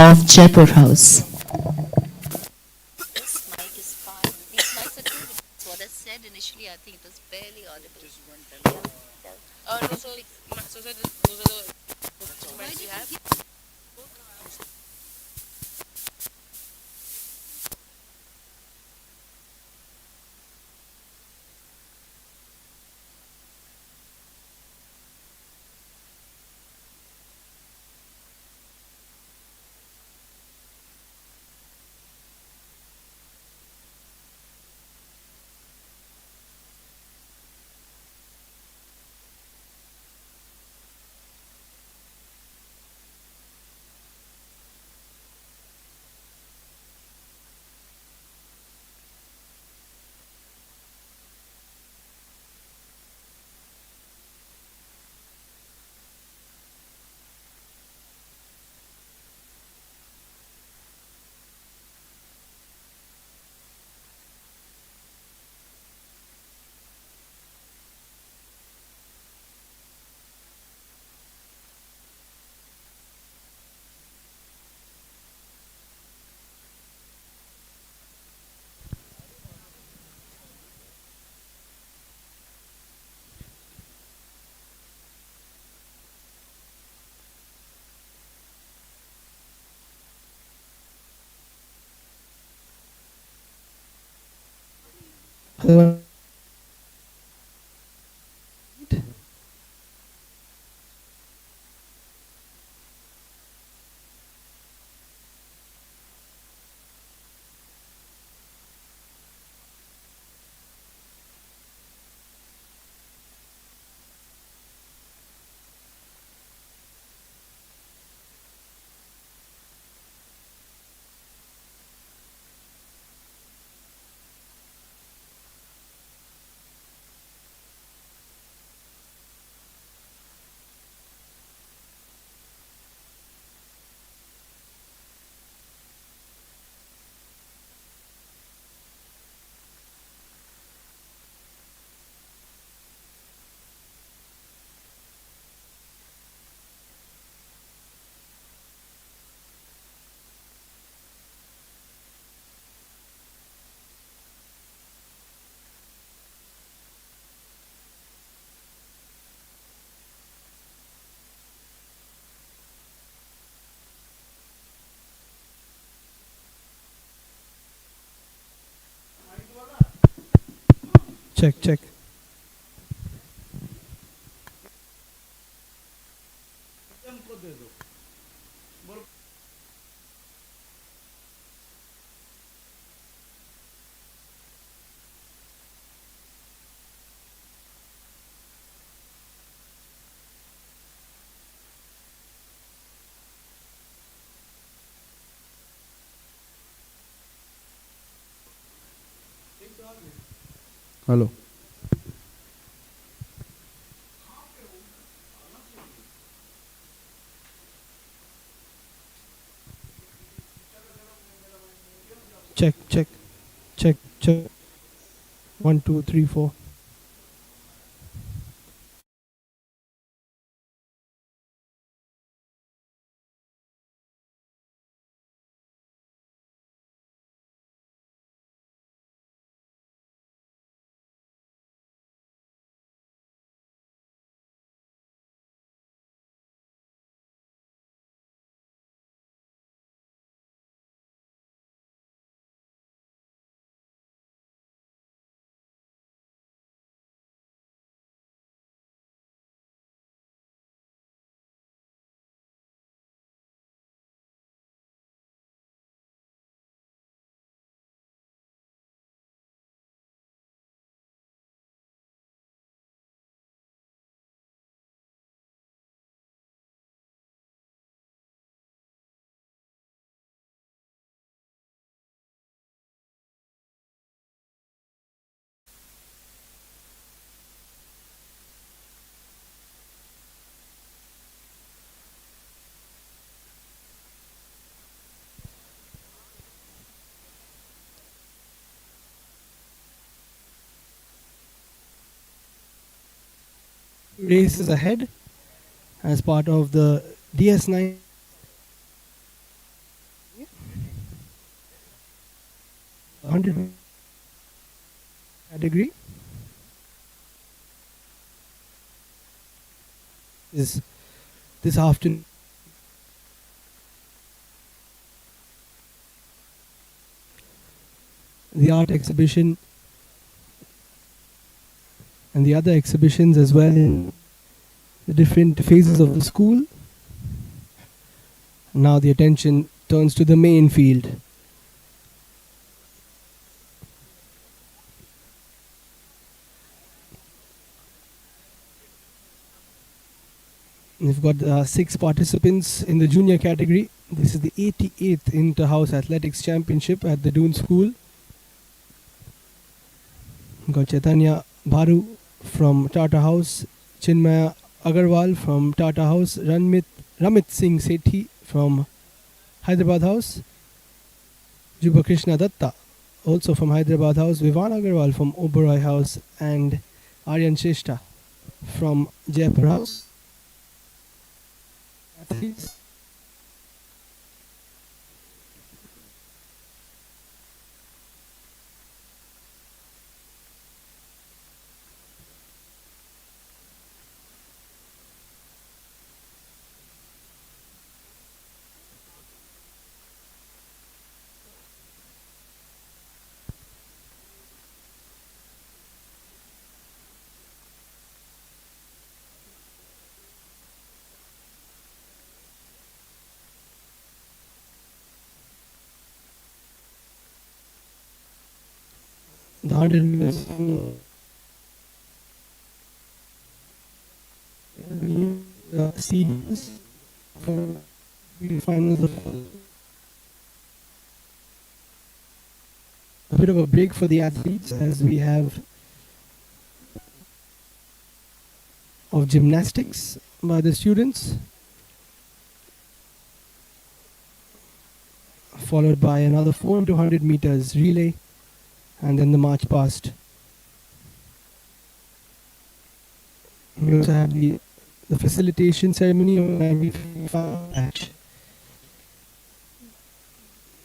of Jaipur House. Hello. Check, check. Hello. Check, check, check, check. One, two, three, four. Race is ahead as part of the DS90 100 category is this afternoon. The art exhibition and the other exhibitions as well in the different phases of the school. Now the attention turns to the main field. We've got 6 participants in the junior category. This is the 88th Inter-House Athletics Championship at the Doon School. We've got Chaitanya Bharu from Tata House, Chinmaya Agarwal from Tata House, Ramit Singh Sethi from Hyderabad House, Juba Krishna Datta also from Hyderabad House, Vyana Agarwal from Oberoi House, and Aryan Shrestha from Jaipur House. Athletes. The 100 meters seeds for the finals. A bit of a break for the athletes as we have of gymnastics by the students, followed by another 4 into 100 meters relay, and then the march past. We also have the facilitation ceremony of 95 match,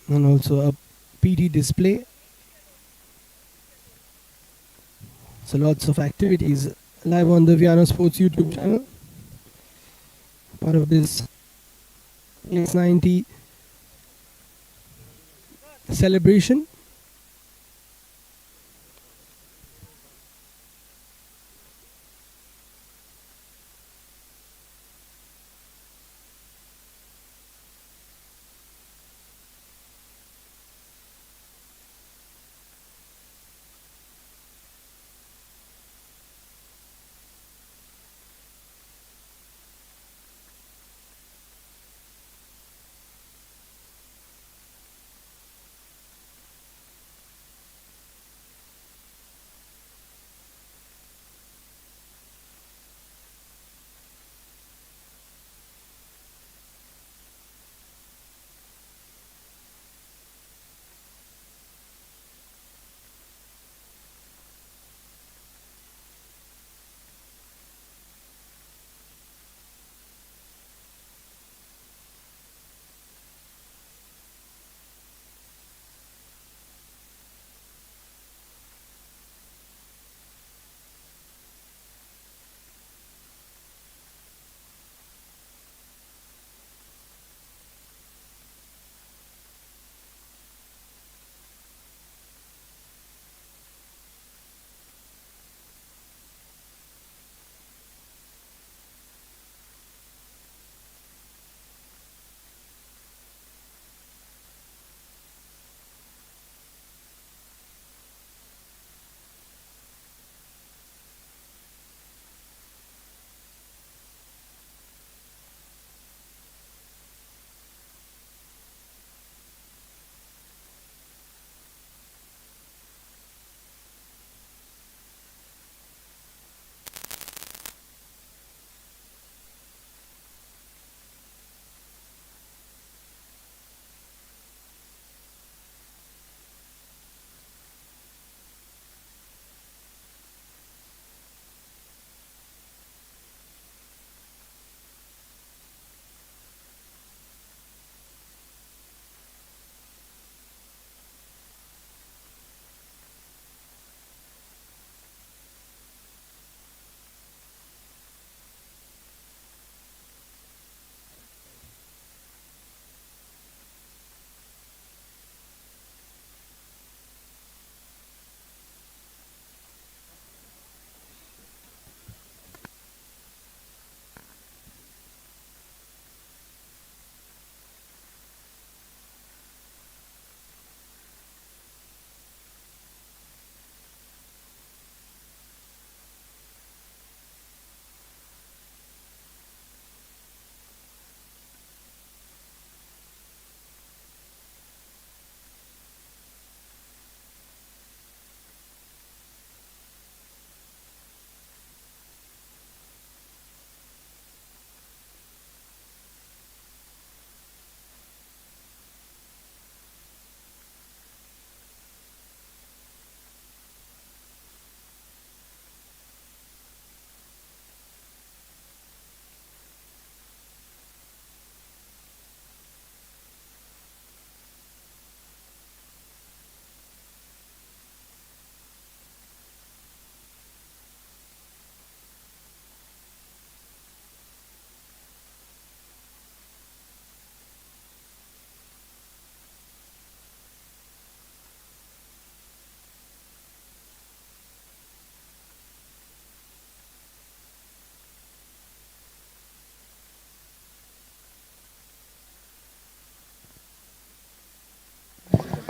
and also a PT display. So lots of activities live on the Vyana Sports YouTube channel. Part of this DS90 celebration.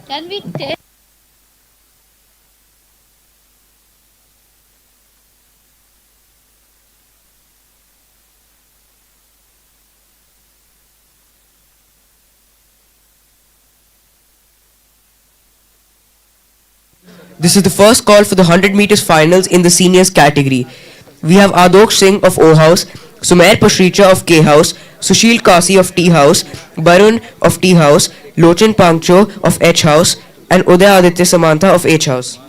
Can we take? This is the first call for the 100 meters finals in the seniors category. We have Adok Singh of O House, Sumer Pashricha of K House, Sushil Kasi of T House, Barun of T House, Lochan Pangcho of H House, and Uday Aditya Samantha of H House.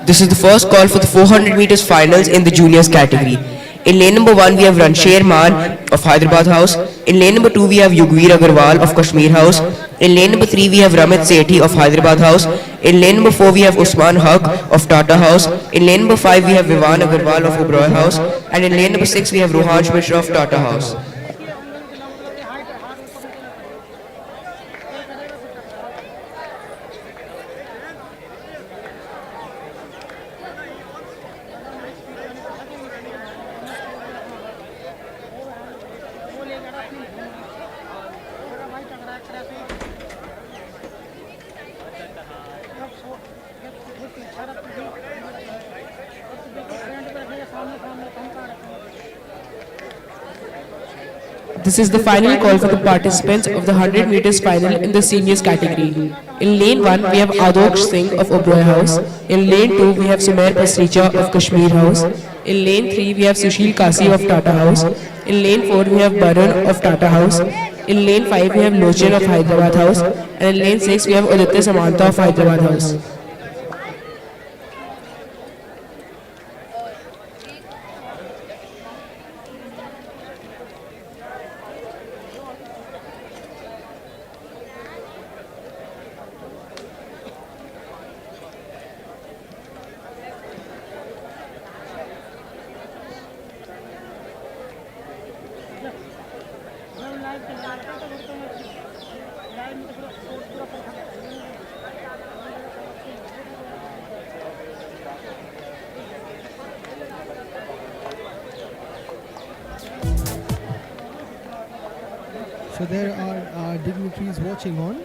This is the first call for the 400 meters finals in the juniors category. In lane number 1, we have Ransher Man of Hyderabad House. In lane number 2, we have Yugveer Agarwal of Kashmir House. In lane number 3, we have Ramit Sethi of Hyderabad House. In lane number 4, we have Usman Haq of Tata House. In lane number 5, we have Vyana Agarwal of Oberoi House. And in lane number 6, we have Rohansh Mishra of Tata House. This is the final call for the participants of the 100 meters final in the seniors category. In lane 1, we have Adok Singh of Oberoi House. In lane 2, we have Sumer Pasricha of Kashmir House. In lane 3, we have Sushil Kasi of Tata House. In lane 4, we have Barun of Tata House. In lane 5, we have Lochan of Hyderabad House. And in lane 6, we have Aditya Samantha of Hyderabad House. So there are our dignitaries watching on.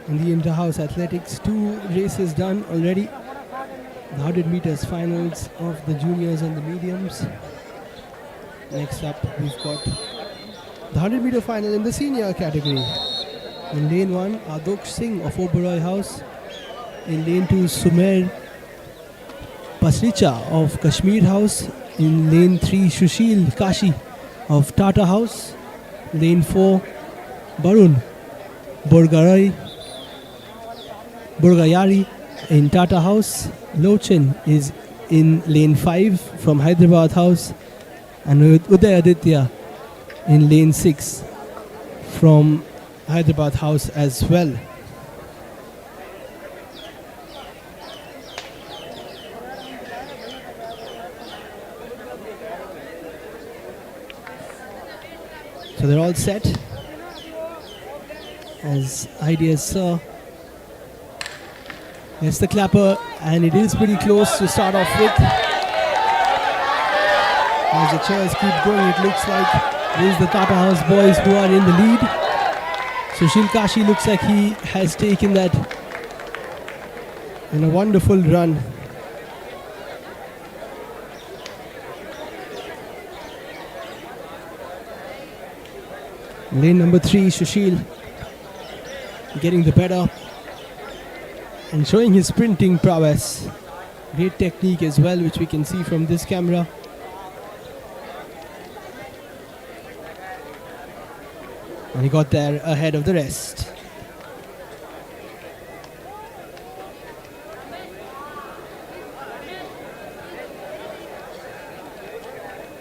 In the inter-house athletics, 2 races done already. The 100 meters finals of the juniors and the mediums. Next up, we've got the 100 meter final in the senior category. In lane 1, Adoksh Singh of Oberoi House. In lane 2, Sumer Pasricha of Kashmir House. In lane 3, Shushil Kashi of Tata House. Lane 4, Barun Borgayari in Tata House. Lochin is in lane 5 from Hyderabad House. And Uday Aditya in lane 6 from Hyderabad House as well. So they're all set. As ideas, sir. There's the clapper, and it is pretty close to start off with. As the chairs keep going, it looks like these the Tata House boys who are in the lead. Sushil Kashi looks like he has taken that in a wonderful run. Lane number 3, Sushil getting the better and showing his sprinting prowess. Great technique as well, which we can see from this camera. And he got there ahead of the rest.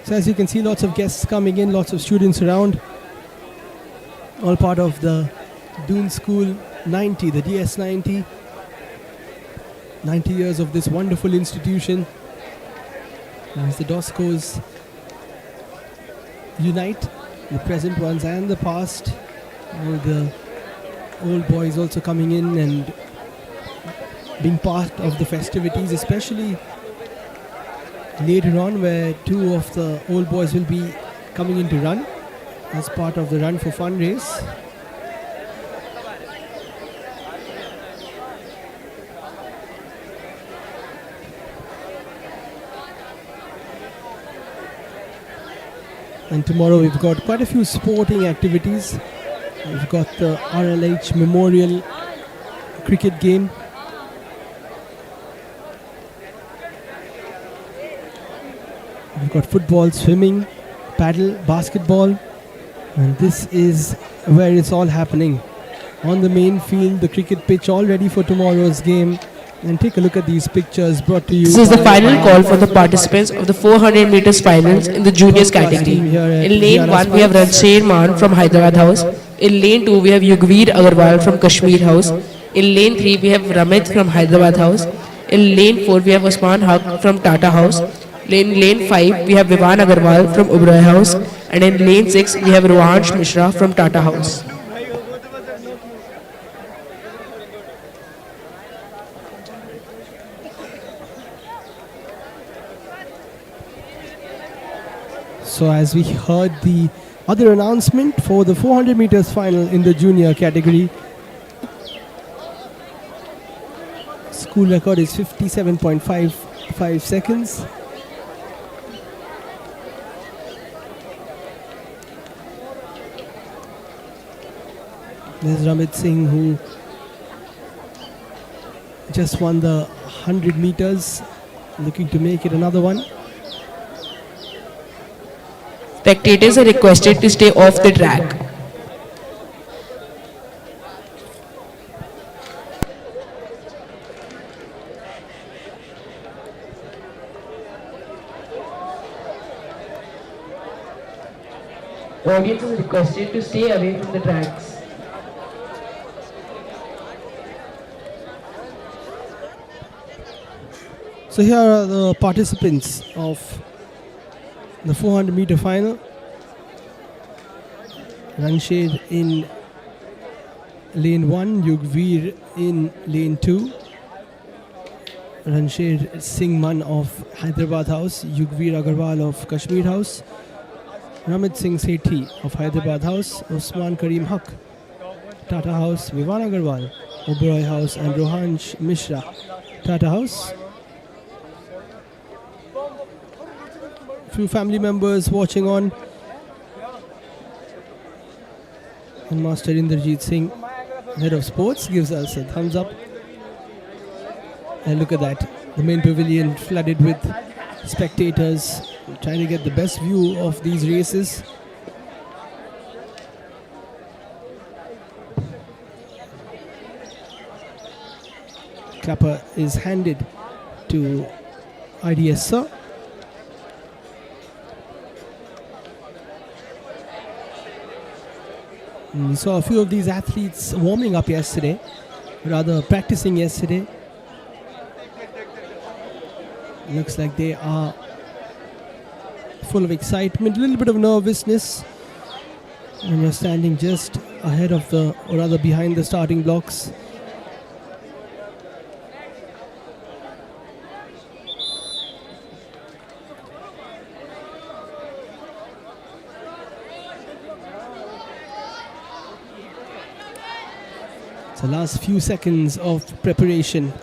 So as you can see, lots of guests coming in, lots of students around. All part of the Doon School 90, the DS90. 90 years of this wonderful institution. As the Doscos unite, the present ones and the past. All the old boys also coming in and being part of the festivities, especially later on where 2 of the old boys will be coming in to run as part of the Run for Fun race. And tomorrow we've got quite a few sporting activities. We've got the RLH Memorial cricket game. We've got football, swimming, paddle, basketball. And this is where it's all happening. On the main field, the cricket pitch all ready for tomorrow's game. And take a look at these pictures brought to you. This is the final call for the participants of the 400 meters finals in the juniors category. In lane 1, we have Ranshir Man from Hyderabad House. In lane 2, we have Yugveer Agarwal from Kashmir House. In lane 3, we have Ramit from Hyderabad House. In lane 4, we have Usman Haq from Tata House. In lane 5, we have Vyana Agarwal from Oberoi House. And in lane 6, we have Rohansh Mishra from Tata House. So as we heard the other announcement for the 400 meters final in the junior category, school record is 57.55 seconds. There's Ramit Singh, who just won the 100 meters, looking to make it another one. Spectators are requested to stay off the track. Audience is requested to stay away from the tracks. So here are the participants of the 400 meter final. Ranshed in lane 1, Yugveer in lane 2. Ranshed Singh Man of Hyderabad House, Yugveer Agarwal of Kashmir House, Ramit Singh Sethi of Hyderabad House, Usman Karim Haq, Tata House, Vyana Agarwal, Oberoi House, and Rohansh Mishra, Tata House. Few family members watching on. And Master Inderjeet Singh, head of sports, gives us a thumbs up. And look at that, the main pavilion flooded with spectators trying to get the best view of these races. Clapper is handed to IDS Sir. We saw a few of these athletes warming up yesterday, rather practicing yesterday. Looks like they are full of excitement, a little bit of nervousness when you're standing just ahead of the, or rather behind the starting blocks. The last few seconds of preparation.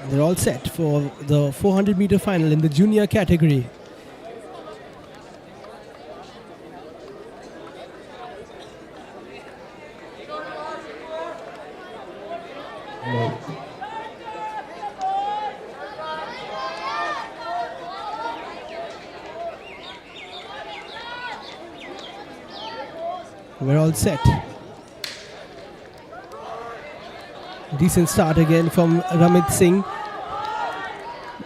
They're all set for the 400-meter final in the junior category. We're all set. Decent start again from Ramit Singh.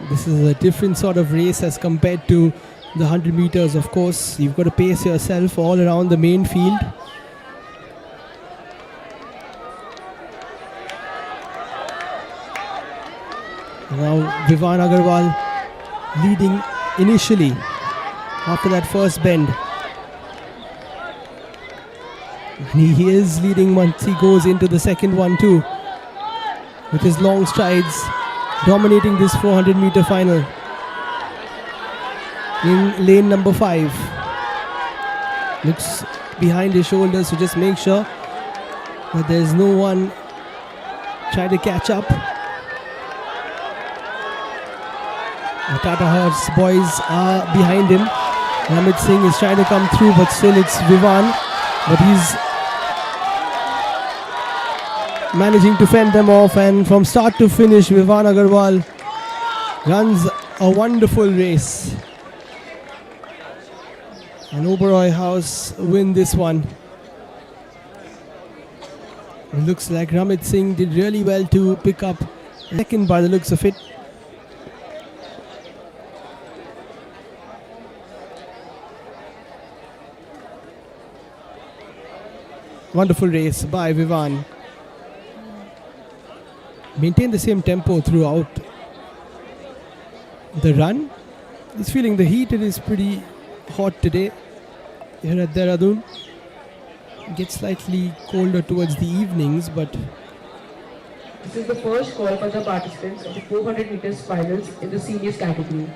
This is a different sort of race as compared to the 100 meters, of course. You've got to pace yourself all around the main field. Now Vyana Agarwal leading initially after that first bend. And he is leading once he goes into the second one too, with his long strides, dominating this 400-meter final. In lane number 5. Looks behind his shoulders to just make sure that there's no one trying to catch up. The Tata Horse boys are behind him. Ramit Singh is trying to come through, but still it's Vyana. But he's managing to fend them off, and from start to finish, Vyana Agarwal runs a wonderful race. And Oberoi House win this one. It looks like Ramit Singh did really well to pick up second by the looks of it. Wonderful race by Vyana. Maintain the same tempo throughout the run. He's feeling the heat. It is pretty hot today here at Doon. It gets slightly colder towards the evenings, but this is the first call for the participants of the 400 meters finals in the seniors category.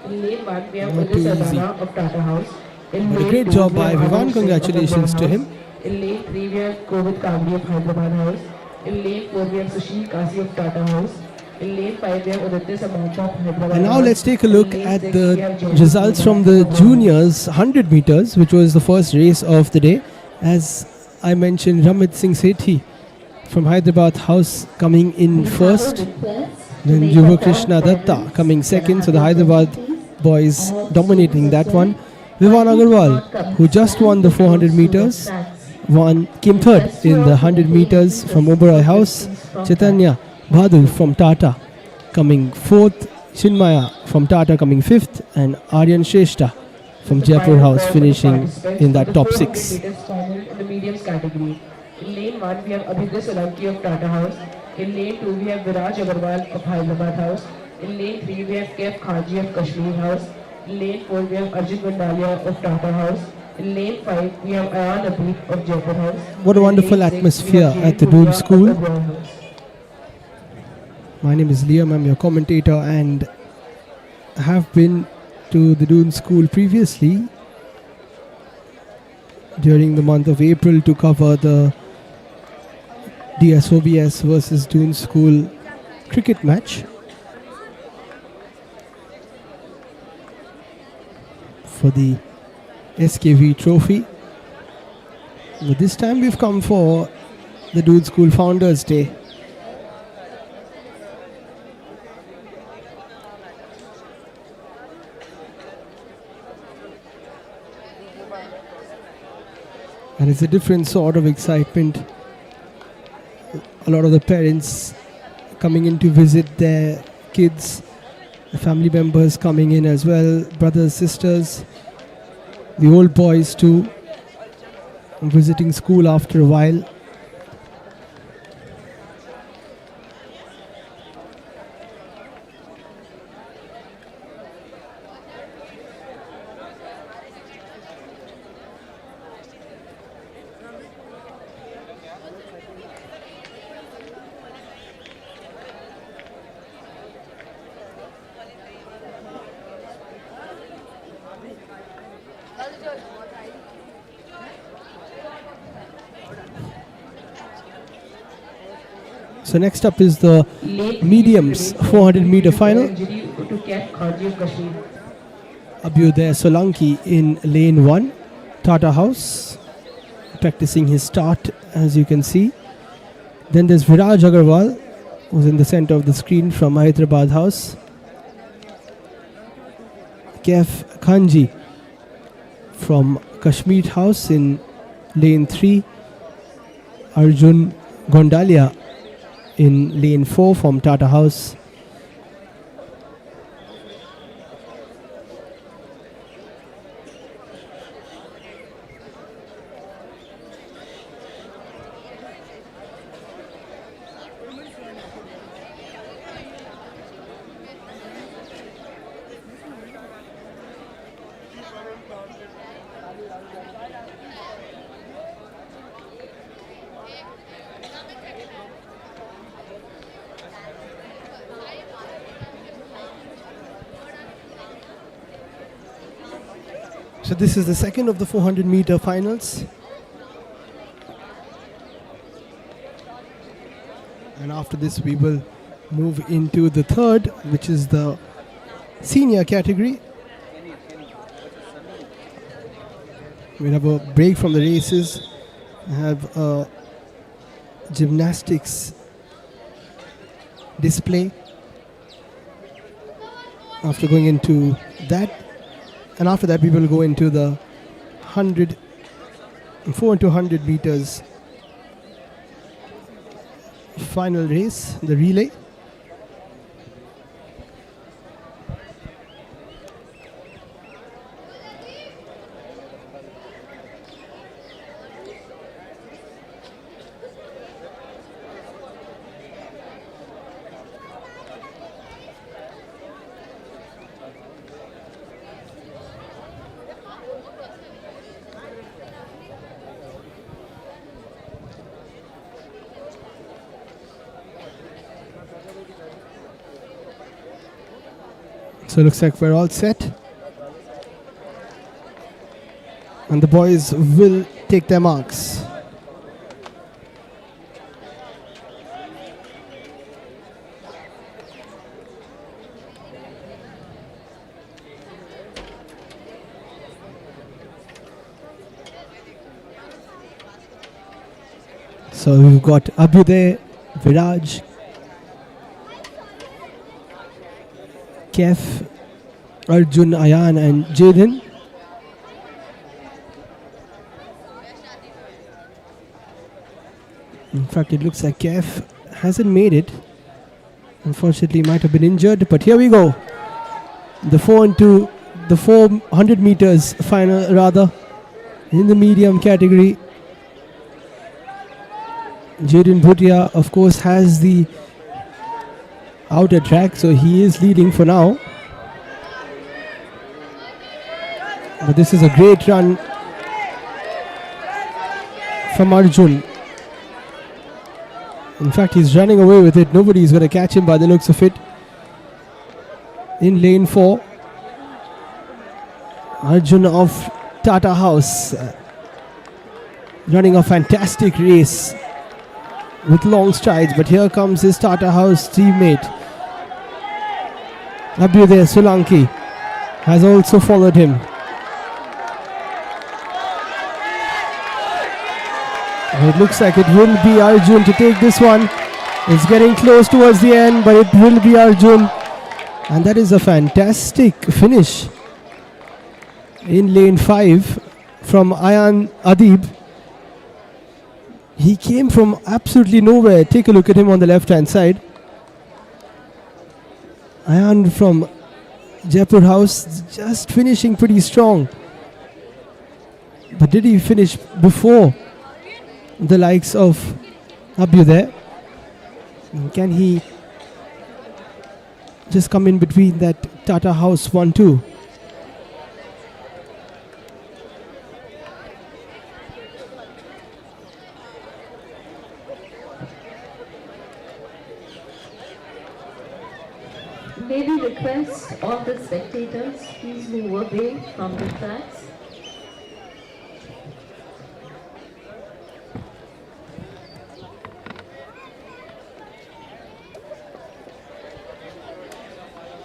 In lane 1, we have Vyana of Tata House. But a great job by Vyana. Congratulations to him. In lane 3, we have Kovid Kambri of Hyderabad House. In lane 4, we have Sushil Kasi of Tata House. In lane 5, we have Aditya Samantha of Hyderabad House. And now let's take a look at the results from the juniors 100 meters, which was the first race of the day. As I mentioned, Ramit Singh Sethi from Hyderabad House coming in first. Then Yuva Krishna Datta coming second. So the Hyderabad boys dominating that one. Vyana Agarwal, who just won the 400 meters, came third in the 100 meters from Oberoi House. Chaitanya Bhadu from Tata coming fourth. Chinmaya from Tata coming fifth. And Aryan Shrestha from Jaipur House finishing in that top 6. In the mediums category. In lane 1, we have Abhidya Solanki of Tata House. In lane 2, we have Viraj Agarwal of Hyderabad House. In lane 3, we have Kef Khaji of Kashmir House. In lane 4, we have Arjun Gandalia of Tata House. In lane 5, we have Ayan Abid of Jaipur House. What a In wonderful lane 6, we atmosphere have at the Jane Doon Pooja School. of Oberoi House. My name is Liam, I'm your commentator, and I have been to the Doon School previously during the month of April to cover the DSOBS versus Doon School cricket match for the SKV trophy. But this time we've come for the Doon School Founders Day. And it's a different sort of excitement. A lot of the parents coming in to visit their kids, the family members coming in as well, brothers, sisters, the old boys too, visiting school after a while. So next up is the mediums 400 meter final. Injury to Kef Khaji of Kashmir. Abhyuday Solanki in lane 1, Tata House, practicing his start as you can see. Then there's Viraj Agarwal, who's in the center of the screen from Hyderabad House. Kef Khanji from Kashmir House in lane 3. Arjun Gondalia in lane 4 from Tata House. So this is the second of the 400 meter finals. And after this we will move into the third, which is the senior category. We'll have a break from the races, have a gymnastics display after going into that. And after that we will go into the 4 into 100 meters final race, the relay. So it looks like we're all set. And the boys will take their marks. So we've got Abhyuday, Viraj, Kef, Arjun, Ayan and Jaden. In fact, it looks like Kef hasn't made it. Unfortunately, might have been injured, but here we go. The 400 meters final rather, in the medium category. Jaden Bhutia, of course, has the outer track, so he is leading for now. But this is a great run from Arjun. In fact, he's running away with it. Nobody's going to catch him by the looks of it. In lane 4, Arjun of Tata House running a fantastic race with long strides, but here comes his Tata House teammate Abhyuday Solanki has also followed him. It looks like it will be Arjun to take this one. It's getting close towards the end, but it will be Arjun, and that is a fantastic finish in lane 5 from Ayan Adib. He came from absolutely nowhere. Take a look at him on the left hand side. Ayan from Jaipur House just finishing pretty strong. But did he finish before the likes of Abhyuday? Can he just come in between that Tata House 1-2? May we request all the spectators please move away from the tracks.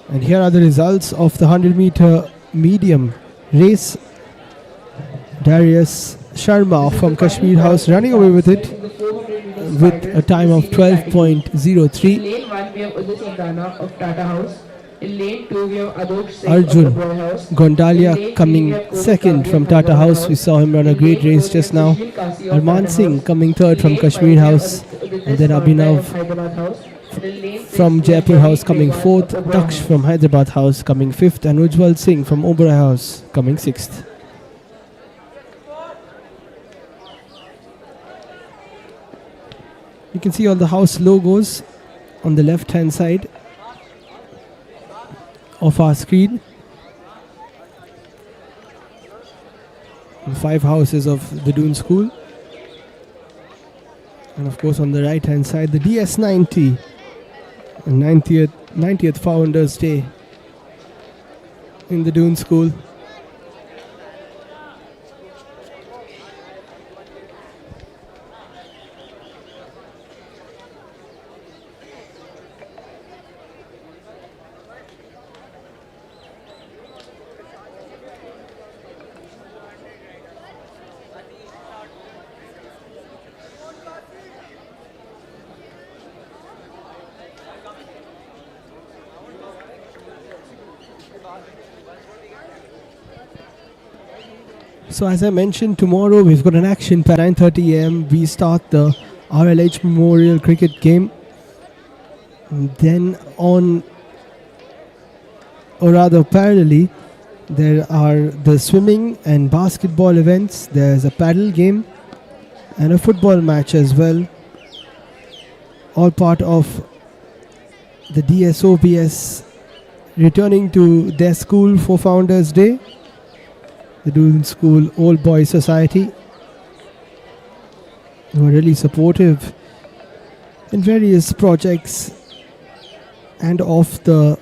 And here are the results of the 100-meter medium race. Darius Sharma from Kashmir House running away with it with a time of 12.03. Lane 1 we have Udit Sandana of Tata House. In lane 2 we have Adosh Singh Arjun of the Boy House. Gondalia coming second from Tata House. We saw him run a great race just now. Arman Singh coming third from Kashmir House. And then Abhinav from Jaipur House coming fourth. Daksh from Hyderabad House coming fifth. And Ujjwal Singh from Oberoi House coming sixth. You can see all the house logos on the left hand side of our screen. 5 houses of the Doon School. And of course on the right hand side the DS90 and 90th Founders Day in the Doon School. So as I mentioned, tomorrow we've got an action at 9:30 am. We start the RLH Memorial Cricket game. And then on, or rather parallelly, there are the swimming and basketball events. There's a paddle game and a football match as well. All part of the DSOBS returning to their school for Founders Day. The Doon School Old Boys Society, who are really supportive in various projects and of the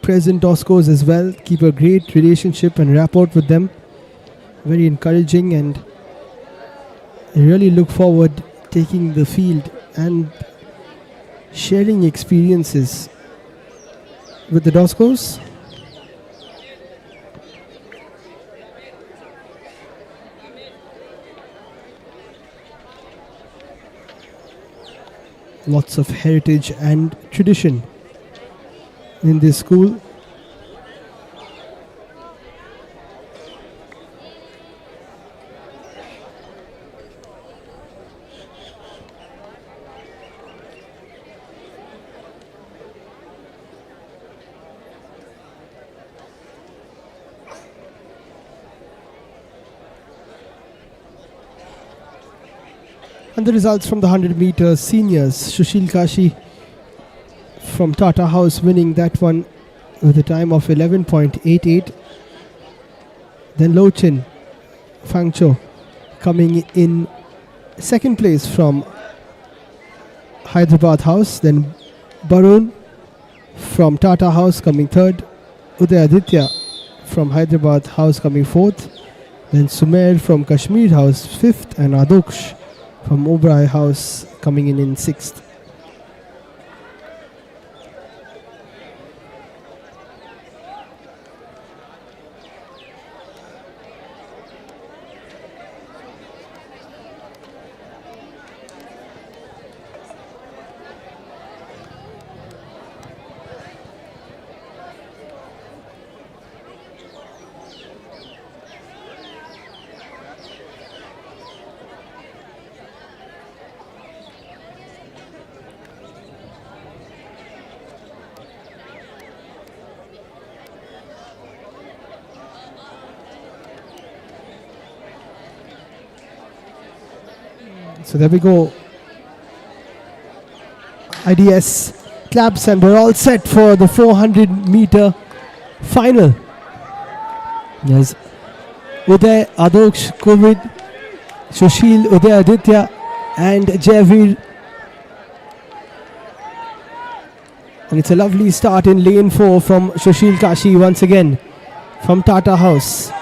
present DOSCOs as well. Keep a great relationship and rapport with them. Very encouraging, and I really look forward taking the field and sharing experiences with the DOSCOs. Lots of heritage and tradition in this school. And the results from the 100 meters seniors, Sushil Kashi from Tata House winning that one with a time of 11.88. Then Lochin Fangcho coming in second place from Hyderabad House. Then Barun from Tata House coming third. Uday Aditya from Hyderabad House coming fourth. Then Sumer from Kashmir House fifth, and Adoksh from Oberoi House coming in sixth. So there we go. IDS claps and we're all set for the 400 meter final. Yes. Uday, Adoksh, Kovid, Sushil, Uday Aditya and Jayveer. And it's a lovely start in lane 4 from Sushil Kashi once again from Tata House,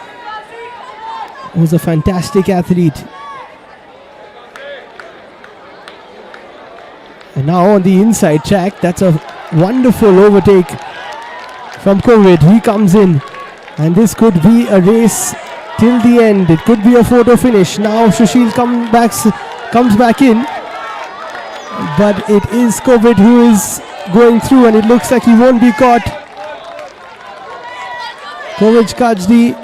who's a fantastic athlete. And now on the inside track, that's a wonderful overtake from Kovid. He comes in and this could be a race till the end. It could be a photo finish. Now Sushil comes back in, but it is Kovid who is going through and it looks like he won't be caught. Kovid Kajdi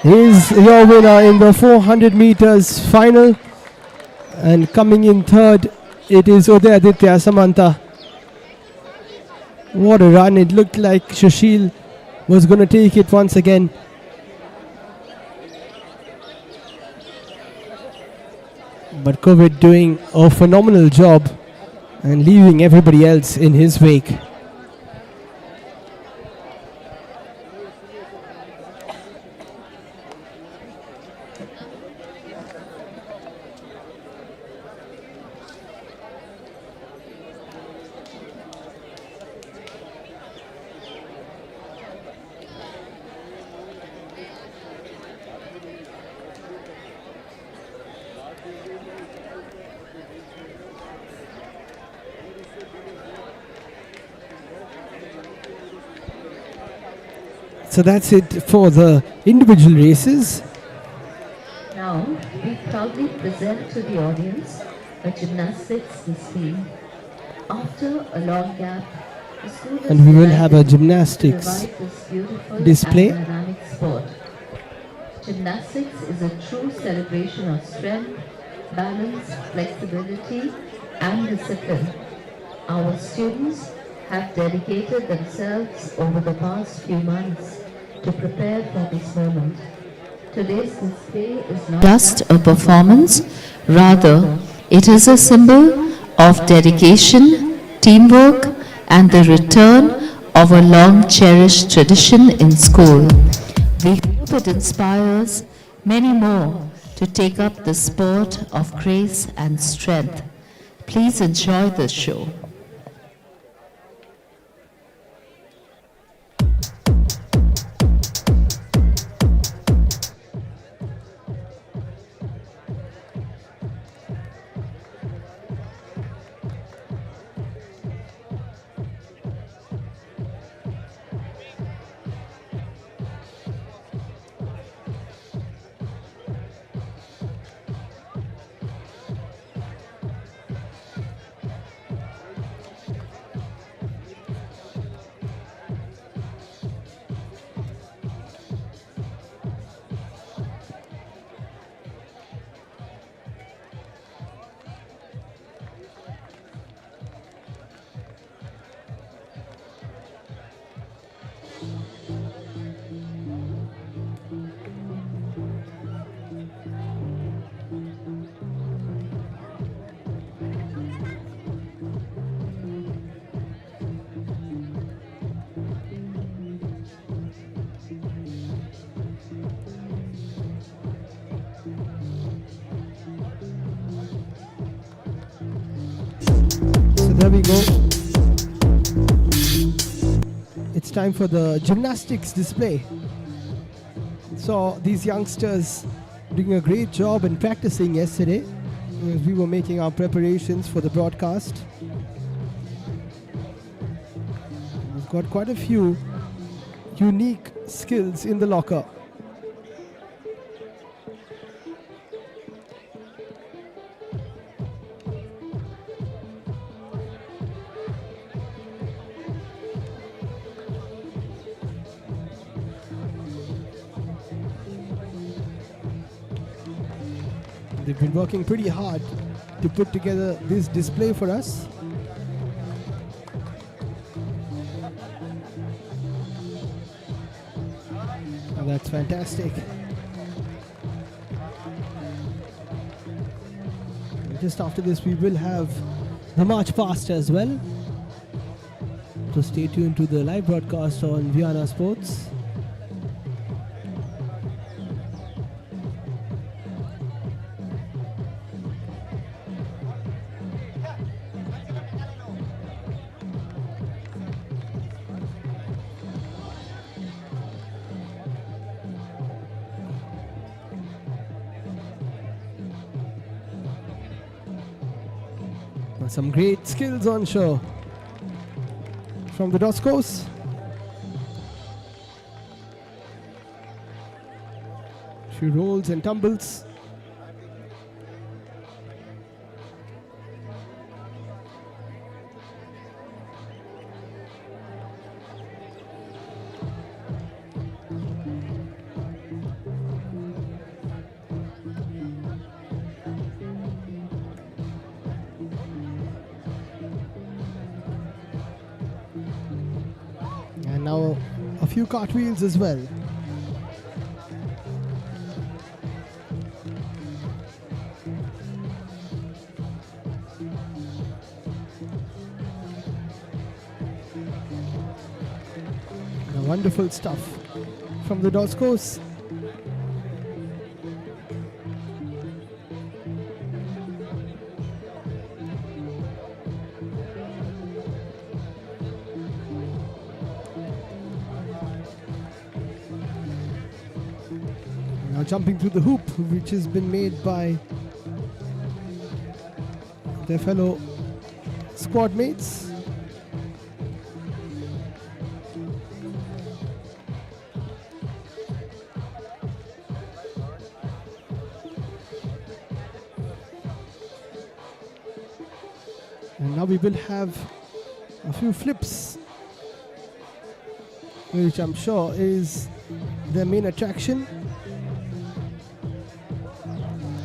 is your winner in the 400 meters final, and coming in third it is Uday Aditya Samantha. What a run. It looked like Sushil was going to take it once again. But Kovid doing a phenomenal job and leaving everybody else in his wake. So that's it for the individual races. Now, we proudly present to the audience a gymnastics display. After a long gap, the school is And we will have a delighted gymnastics to provide this beautiful display. and dynamic sport. Gymnastics is a true celebration of strength, balance, flexibility, and discipline. Our students have dedicated themselves over the past few months to prepare for this moment. Today's display is not just a performance, rather, it is a symbol of dedication, teamwork, and the return of a long cherished tradition in school. We hope it inspires many more to take up the sport of grace and strength. Please enjoy this show. There we go. It's time for the gymnastics display. So these youngsters doing a great job in practicing yesterday as we were making our preparations for the broadcast. We've got quite a few unique skills in the locker. They've been working pretty hard to put together this display for us. Oh, that's fantastic. Just after this, we will have the march past as well. So stay tuned to the live broadcast on Vyana Sports. Some great skills on show from the Doskos. She rolls and tumbles. And now a few cartwheels as well. Wonderful stuff from the Doskos. Now jumping through the hoop, which has been made by their fellow squad mates. And now we will have a few flips, which I'm sure is their main attraction,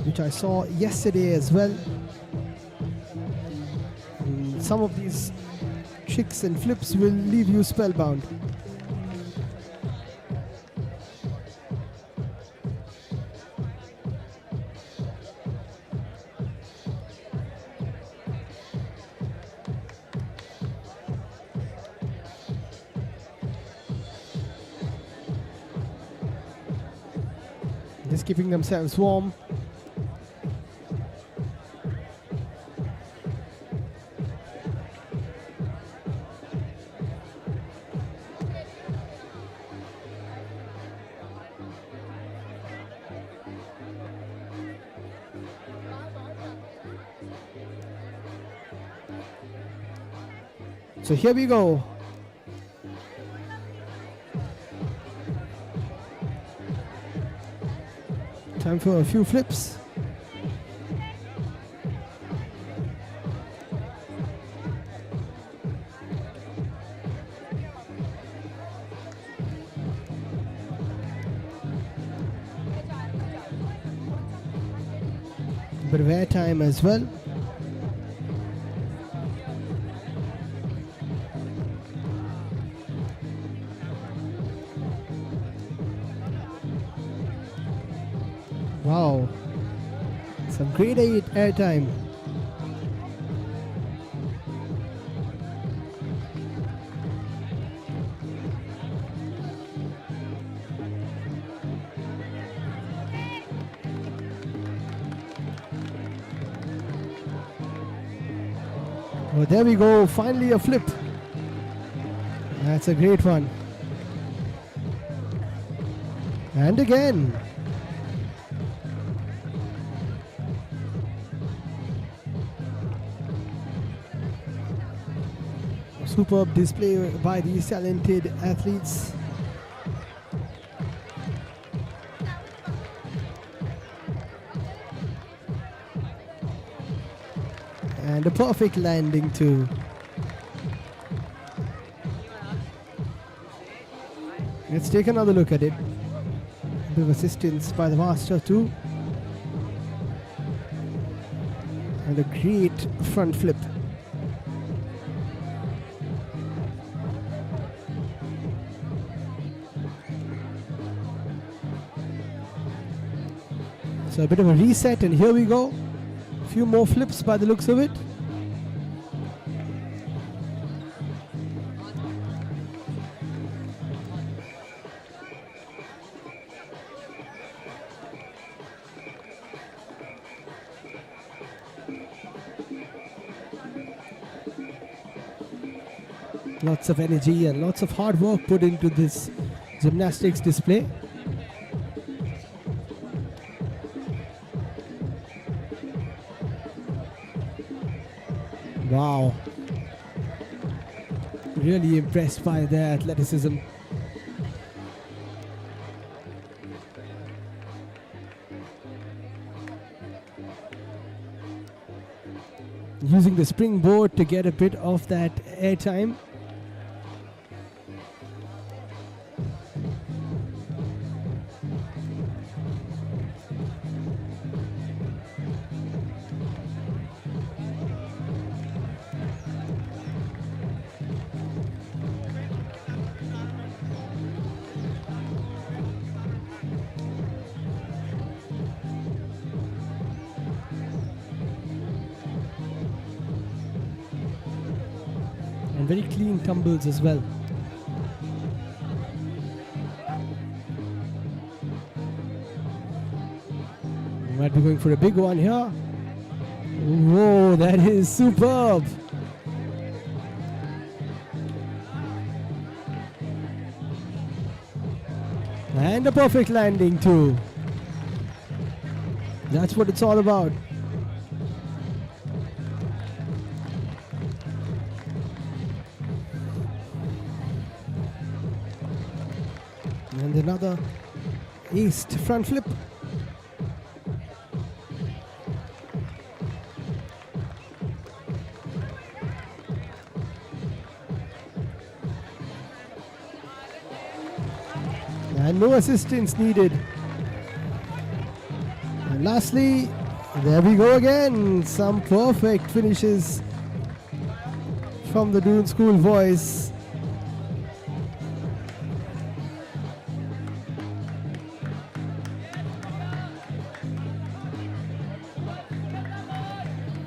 which I saw yesterday as well. And some of these tricks and flips will leave you spellbound. Just keeping themselves warm. So here we go. Time for a few flips. Bit of air time as well. Wow, some great airtime. Oh, there we go. Finally a flip. That's a great one. And again. Superb display by these talented athletes. And a perfect landing too. Let's take another look at it. A bit of assistance by the master too. And a great front flip. So a bit of a reset, and here we go. A few more flips by the looks of it. Lots of energy and lots of hard work put into this gymnastics display. Wow. Really impressed by their athleticism. Using the springboard to get a bit of that airtime. And very clean tumbles as well. We might be going for a big one here. Whoa, that is superb. And a perfect landing too. That's what it's all about. And another east front flip. And no assistance needed. And lastly, there we go again. Some perfect finishes from the Doon School boys.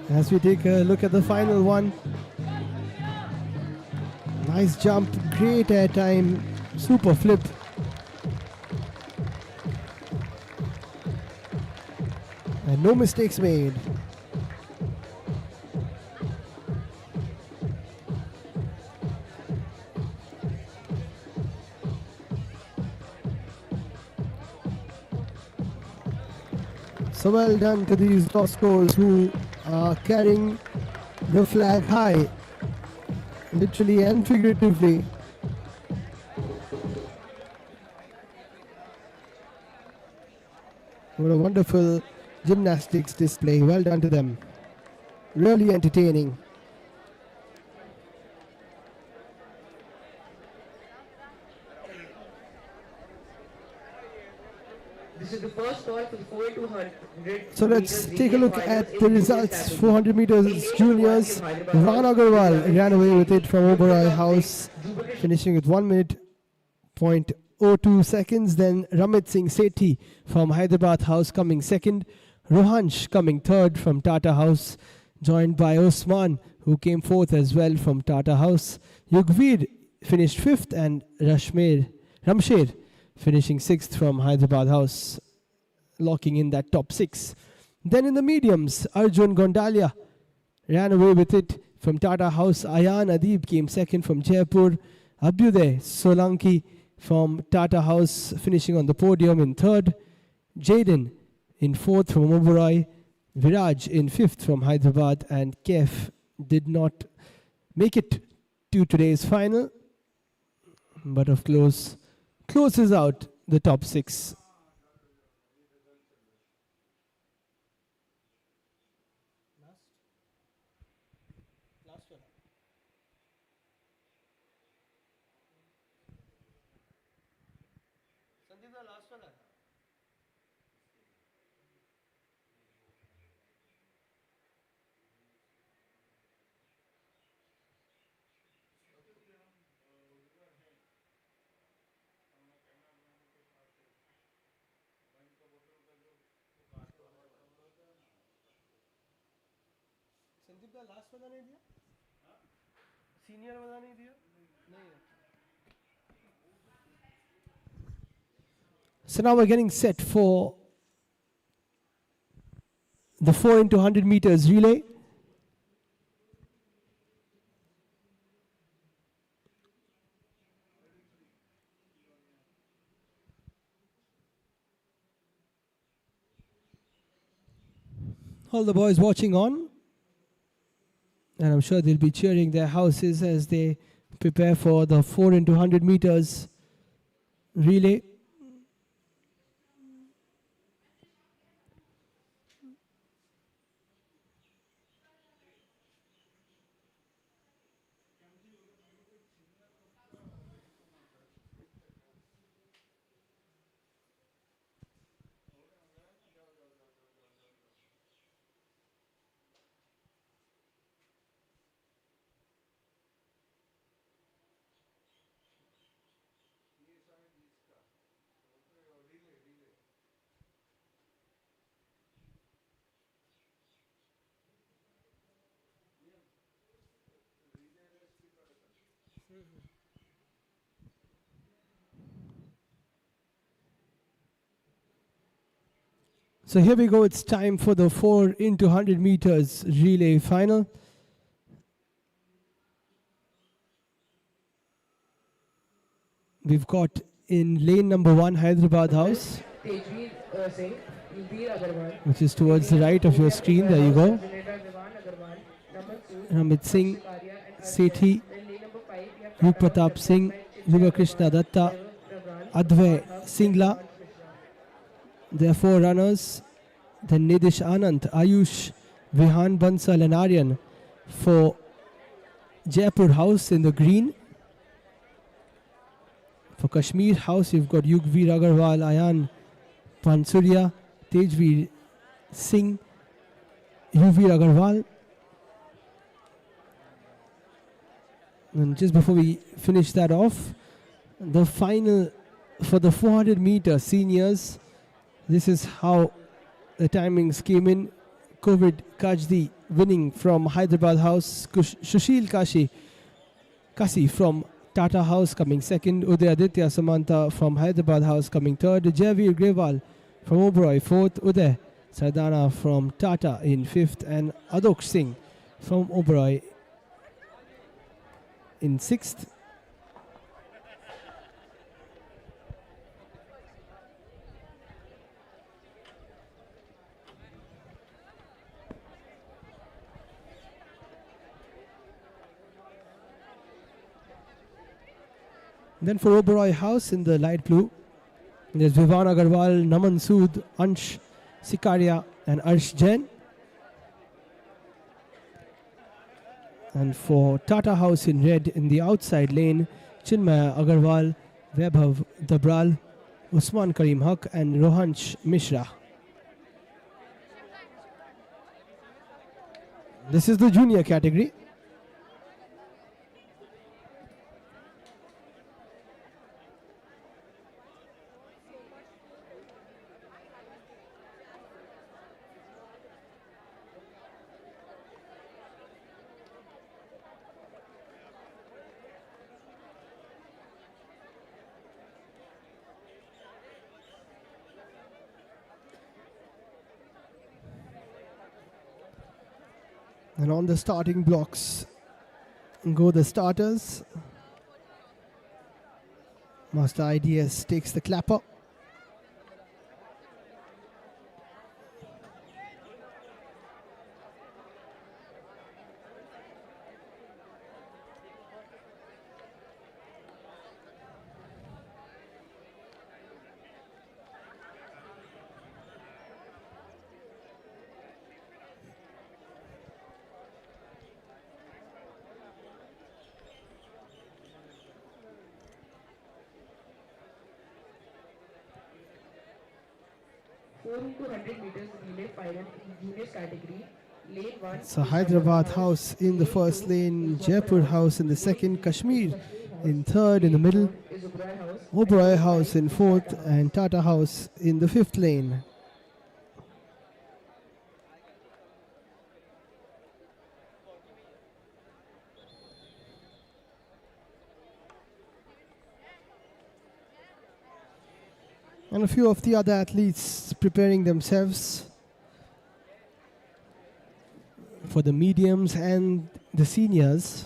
As we take a look at the final one. Nice jump, great airtime, super flip. And no mistakes made. So well done to these Toscos who are carrying the flag high, literally and figuratively. What a wonderful gymnastics display. Well done to them. Really entertaining. This is the first call for the 4x200. So let's take a look at the results. 400 meters juniors. Vyana Agarwal ran away with it from Oberoi House, finishing with 1 minute point 02 seconds. Then Ramit Singh Sethi from Hyderabad House coming second. Rohansh coming third from Tata House, joined by Osman, who came fourth as well from Tata House. Yugveer finished fifth, and Ramsher finishing sixth from Hyderabad House, locking in that top six. Then in the mediums, Arjun Gondalia ran away with it, from Tata House, Ayan Adib came second from Jaipur. Abhyuday Solanki from Tata House finishing on the podium in third. Jaden in fourth from Oberoi. Viraj in fifth from Hyderabad. And Kef did not make it to today's final, but of course closes out the top six. Sandeep दा last वाला नहीं दिया? Senior वाला नहीं दिया? नहीं. So now we're getting set for the 4 into 100 meters relay. All the boys watching on, and I'm sure they'll be cheering their houses as they prepare for the 4 into 100 meters relay. So here we go, it's time for the 4 into 100 meters relay final. We've got in lane number 1 Hyderabad House, Tejveer Singh, Yugveer Agarwal. which is towards the right of your screen. There you go. Ramit Singh, Sethi, Rup Pratap Singh, Yuva Krishna Datta, Advay Singla. There are 4 runners. Then Nidish Anand, Ayush, Vihan Bansal and Aryan for Jaipur House in the green. For Kashmir House, you've got Yugveer Agarwal, Ayan Pansurya, Tejveer Singh, Yugveer Agarwal. And just before we finish that off, the final for the 400 meter seniors. This is how the timings came in. Covid Kajdi winning from Hyderabad House. Sushil Kasi from Tata House coming second. Uday Aditya Samanta from Hyderabad House coming third. Javeer Grewal from Oberoi fourth. Uday Sardana from Tata in fifth. And Adok Singh from Oberoi in sixth. Then for Oberoi House in the light blue, there's Vyana Agarwal, Naman Sood, Ansh Sikaria and Arsh Jain. And for Tata House in red in the outside lane, Chinmaya Agarwal, Vaibhav Dabral, Usman Karim Haq and Rohansh Mishra. This is the junior category. And on the starting blocks go the starters. Master IDS takes the clapper. Four into 100 meters relay final in juniors category. Lane 1 So is Hyderabad House in the first lane, Jaipur House in the second, Kashmir in third, in the middle, is Oberoi House. Oberoi House in fourth, and Tata House in the fifth lane. And a few of the other athletes preparing themselves for the mediums and the seniors.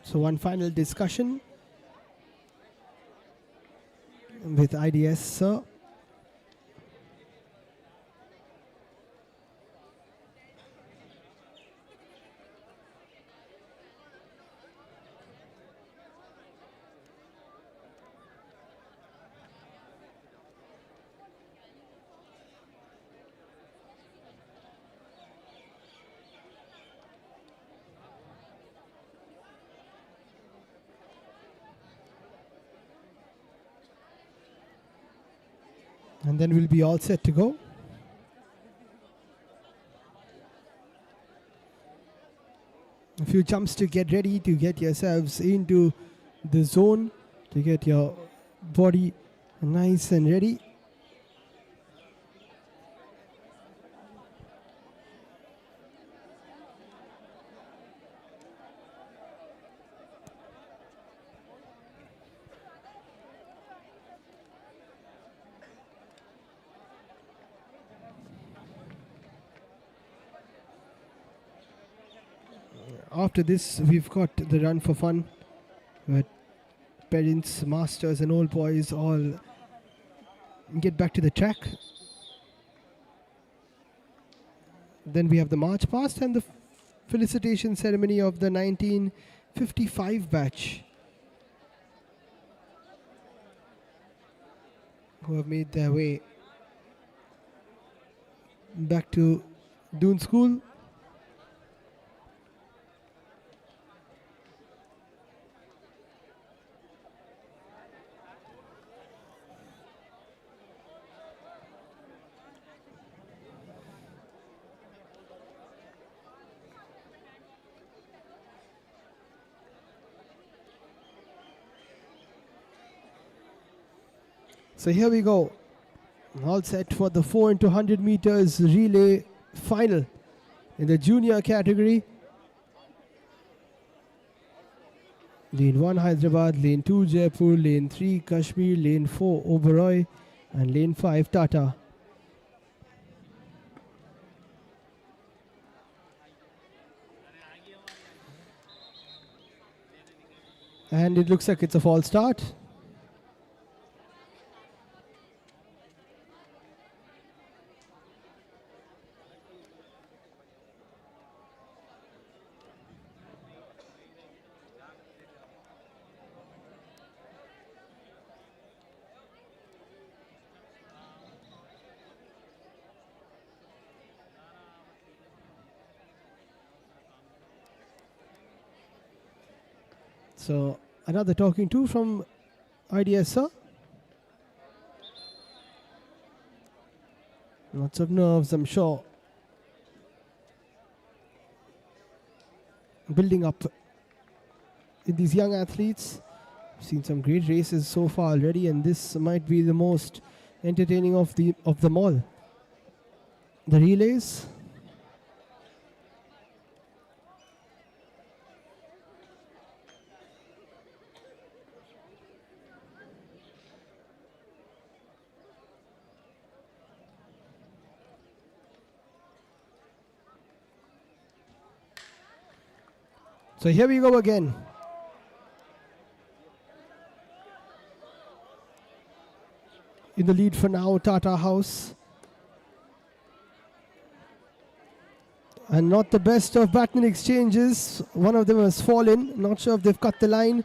So one final discussion with IDS, sir. And then we'll be all set to go. A few jumps to get ready, to get yourselves into the zone, to get your body nice and ready. After this, we've got the run for fun, where parents, masters and old boys all get back to the track. Then we have the march past and the felicitation ceremony of the 1955 batch, who have made their way back to Doon School. So here we go, all set for the 4 into 100 meters relay final in the junior category. Lane 1 Hyderabad, Lane 2 Jaipur, Lane 3 Kashmir, Lane 4 Oberoi and Lane 5 Tata. And it looks like it's a false start. So another talking to from IDSR. Lots of nerves, I'm sure. Building up in these young athletes. We've seen some great races so far already, and this might be the most entertaining of them all. The relays. So here we go again. In the lead for now, Tata House. And not the best of baton exchanges. One of them has fallen. Not sure if they've cut the line.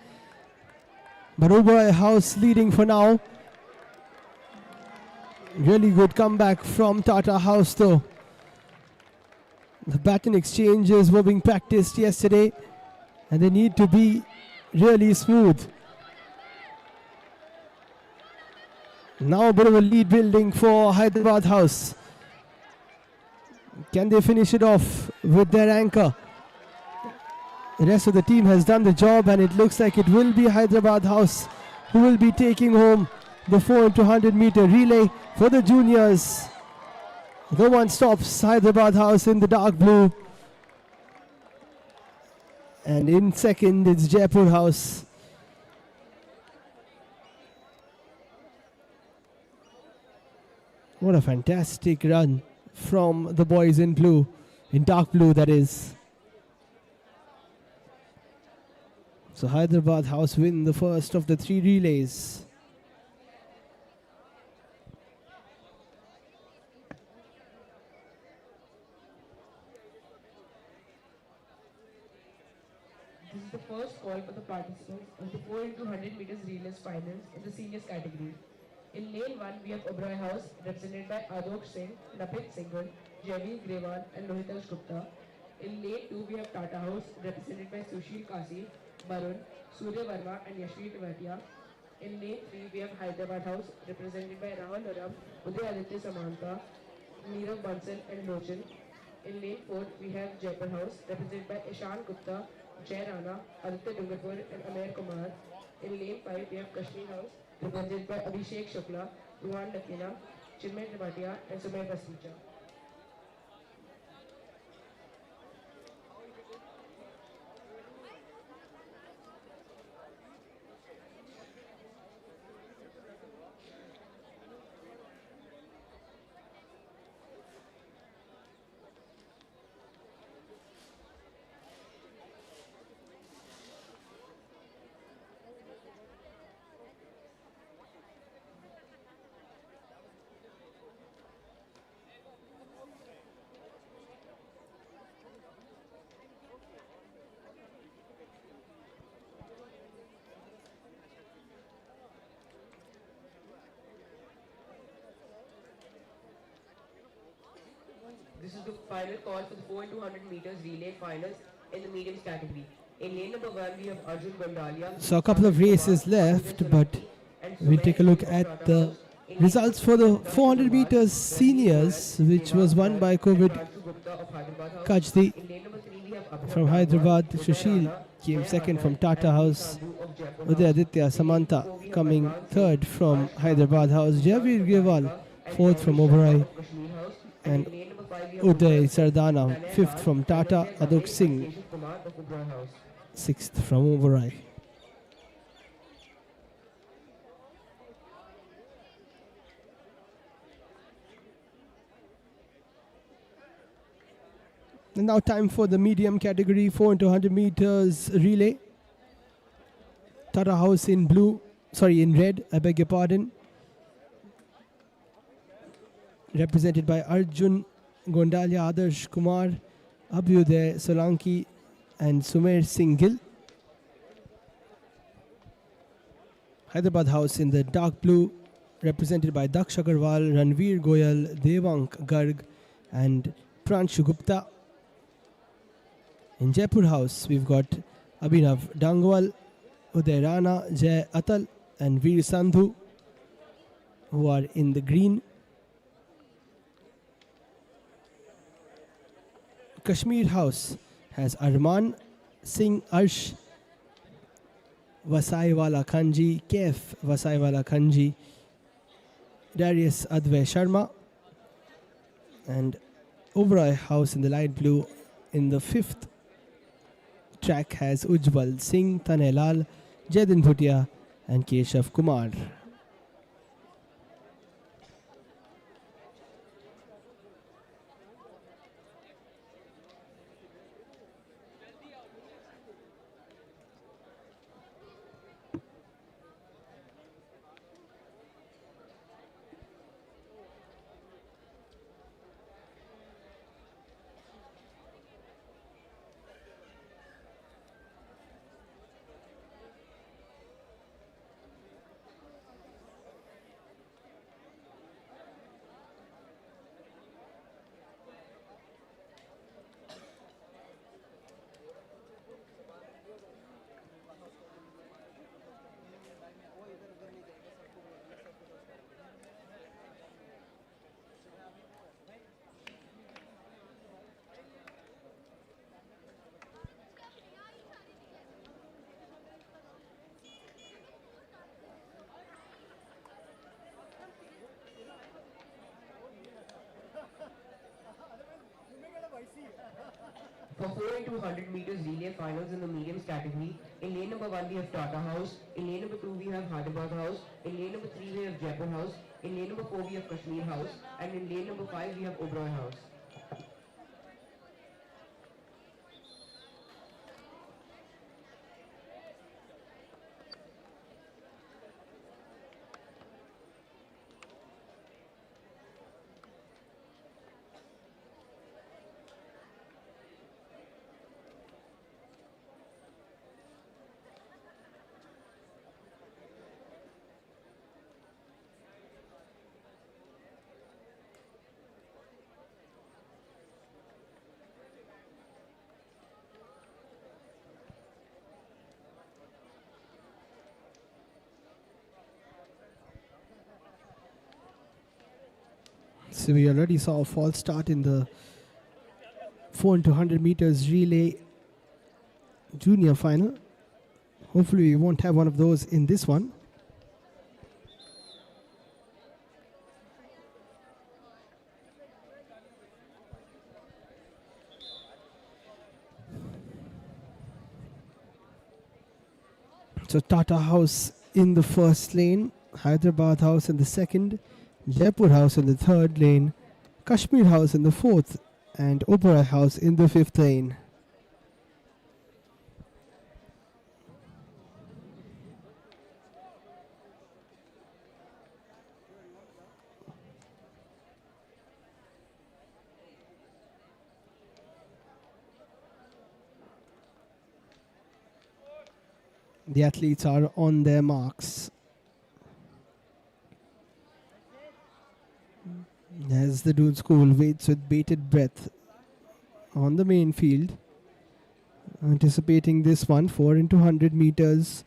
But Oberoi House leading for now. Really good comeback from Tata House though. The baton exchanges were being practiced yesterday. And they need to be really smooth. Now a bit of a lead building for Hyderabad House. Can they finish it off with their anchor? The rest of the team has done the job, and it looks like it will be Hyderabad House who will be taking home the 4x100 meter relay for the juniors. No one stops Hyderabad House in the dark blue. And in second, it's Jaipur House. What a fantastic run from the boys in blue, in dark blue that is. So Hyderabad House win the first of the 3 relays. This is the first call for the participants of the 4x100 meters relays finals in the seniors category. In lane 1, we have Oberoi House represented by Adok Singh, Napit Singhal, Javi Grewal and Lohitash Gupta. In lane 2, we have Tata House represented by Sushil Kasi, Barun, Surya Verma and Yashvi Bhatia. In lane 3, we have Hyderabad House represented by Rahul Aram, Uday Aditya Samanta, Neerav Bansal and Lochan. In lane 4, we have Jaipur House represented by Ishan Gupta, Jay Rana, Aditya Dungarpur and Amer Kumar. In lane 5, we have Kashmir House represented by Abhishek Shukla, Ruhan Lakina, Chinmay Tripatia and Sumay Pasricha. This is the final call for the 4x200 meters relay finals in the mediums category. In lane number 1, we have Arjun Gondalia. So a couple of races left, but we'll take a look at the results for the 400 meters seniors, which was won by Covid Kajdi from Hyderabad. Sushil came second from Tata House. Uday Aditya Samanta coming third from Hyderabad House. Javier Grewal fourth from Oberoi. And Uday Sardana fifth from Tata. Adok Singh sixth from Oberoi. And now time for the medium category 4x100 meters relay. Tata House in red, I beg your pardon. Represented by Arjun Gondalia, Adarsh Kumar, Abhyuday Solanki and Sumer Singh Gill. Hyderabad House in the dark blue, represented by Daksh Agarwal, Ranveer Goyal, Devank Garg and Pranshu Gupta. In Jaipur House, we've got Abhinav Dangwal, Uday Rana, Jay Atal and Veer Sandhu, who are in the green. Kashmir House has Arman Singh Arsh, Vasaiwala Khanji, Kef Vasaiwala Khanji, Darius Advay Sharma, and Oberoi House in the light blue in the fifth track has Ujjwal Singh, Tanelal, Jaidin Bhutia and Keshav Kumar. For 4 into 100 meters relay finals in the mediums category, in lane number 1 we have Tata House, in lane number 2 we have Hyderabad House, in lane number 3 we have Jaipur House, in lane number 4 we have Kashmir House, and in lane number 5 we have Oberoi House. So we already saw a false start in the 4 into 100 meters relay junior final. Hopefully we won't have one of those in this one. So Tata House in the first lane, Hyderabad House in the second, Jaipur House in the third lane, Kashmir House in the fourth, and Oberoi House in the fifth lane. The athletes are on their marks. As the Doon school waits with bated breath on the main field, anticipating this one, 4 into 100 meters.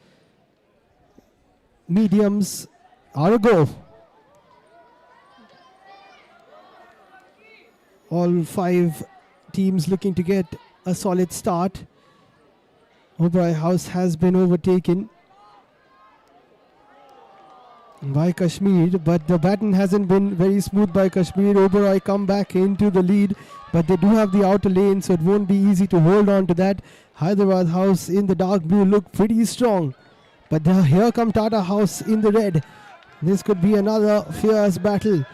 Mediums are a go. All 5 teams looking to get a solid start. Oberoi House has been overtaken by Kashmir, but the baton hasn't been very smooth by Kashmir. Oberoi come back into the lead, but they do have the outer lane, so it won't be easy to hold on to that. Hyderabad House in the dark blue look pretty strong, but here come Tata House in the red. This could be another fierce battle.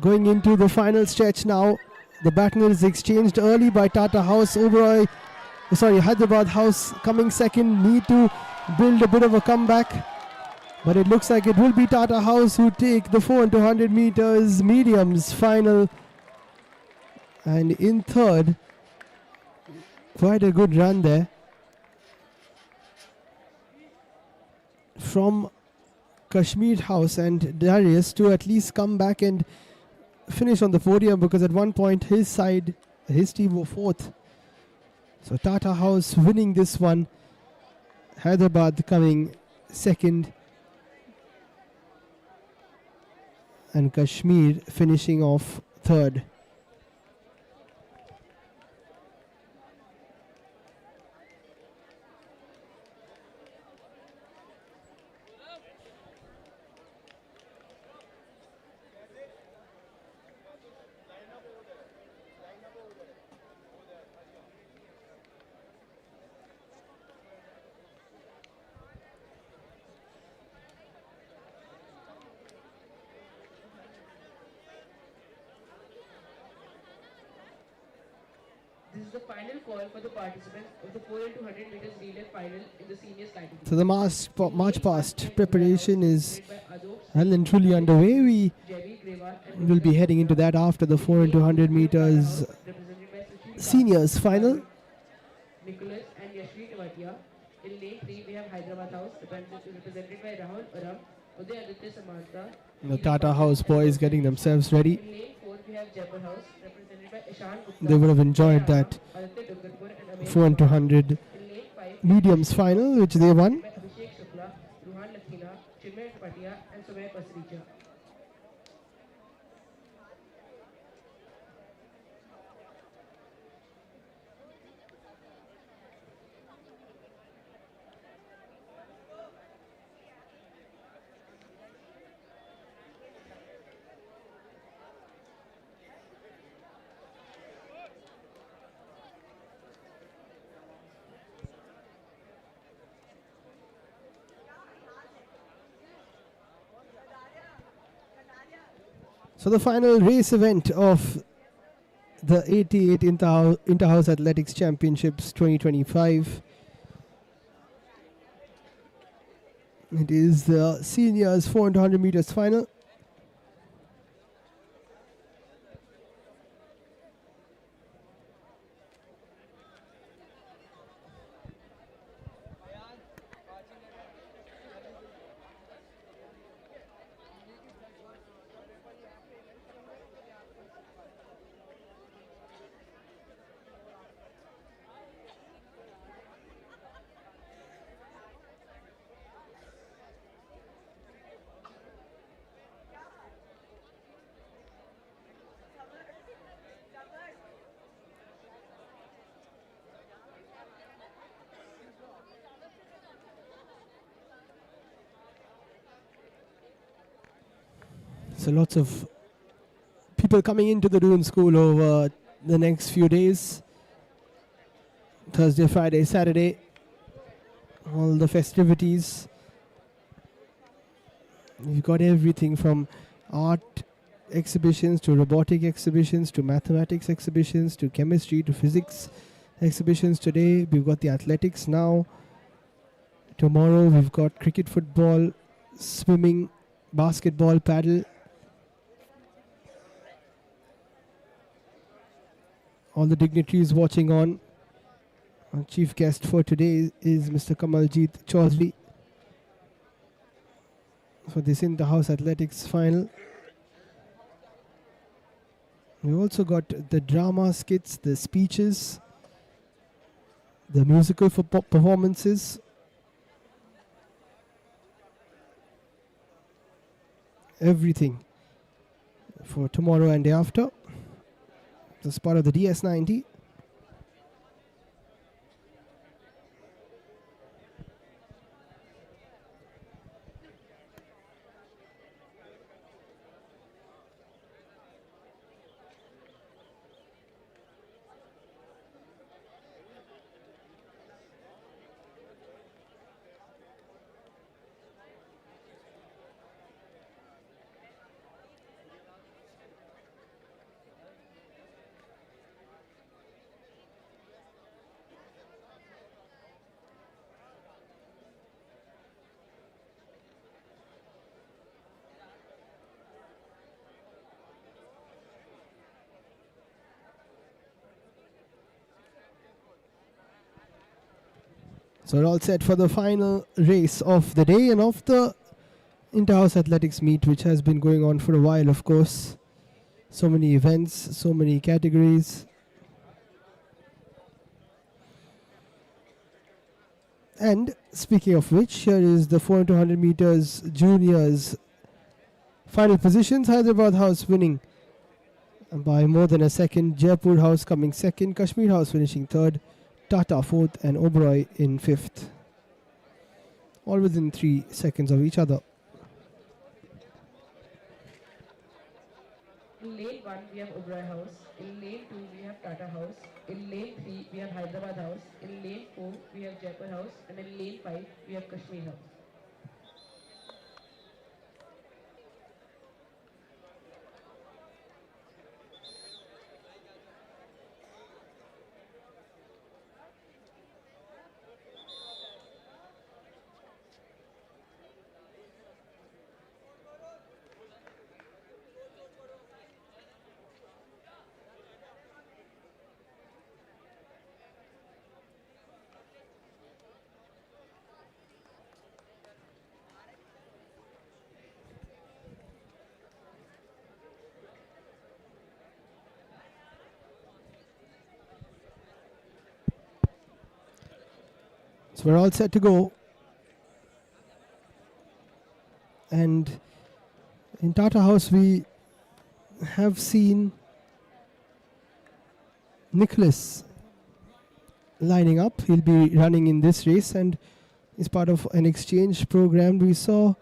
Going into the final stretch now. The baton is exchanged early by Tata House. Hyderabad House coming second, need to build a bit of a comeback, but it looks like it will be Tata House who take the 4 into 100 meters mediums final. And in third, quite a good run there from Kashmir House and Darius to at least come back and finish on the podium, because at one point his team were fourth. So Tata House winning this one. Hyderabad coming second. And Kashmir finishing off third. This is the final call for the participants of the 4 into 100 meters relay final in the seniors category. So the March past preparation is well and truly underway. We will be heading into that after the 4 into 100 meters seniors final. Nicholas and Yashvi Tavatia. In lane 3 we have Hyderabad House represented by Rahul Aram, Uday Aditya Samantha. The Tata House boys getting themselves ready. In lane 4 we have Jaipur House represented by Ishan Gupta. They would have enjoyed that Aditya Duggatpur and Amir 4 into 100 In lane 5 mediums final, which they won. Abhishek Shukla, Ruhan Lakhina, Chinmay Patia and Sumay Pasricha. So the final race event of the 88 Inter-House Athletics Championships 2025. It is the seniors 4 into 100 meters final. So lots of people coming into the Doon school over the next few days. Thursday, Friday, Saturday. All the festivities. You've got everything from art exhibitions to robotic exhibitions to mathematics exhibitions to chemistry to physics exhibitions today. We've got the athletics now. Tomorrow we've got cricket, football, swimming, basketball, paddle. All the dignitaries watching on. Our chief guest for today is Mr. Kamaljeet Chaudhary for this Inter-House Athletics final. We've also got the drama skits, the speeches, the musical performances. Everything for tomorrow and day after. As part of the DS90. So we're all set for the final race of the day and of the Inter-House Athletics meet, which has been going on for a while, of course. So many events, so many categories. And speaking of which, here is the 4 into 100 meters juniors final positions. Hyderabad House winning by more than a second. Jaipur House coming second. Kashmir House finishing third. Tata fourth and Oberoi in fifth. All within 3 seconds of each other. In lane 1, we have Oberoi House. In lane 2, we have Tata House. In lane 3, we have Hyderabad House. In lane 4, we have Jaipur House. And in lane 5, we have Kashmir House. So we're all set to go. And in Tata House, we have seen Nicholas lining up. He'll be running in this race and is part of an exchange program. We saw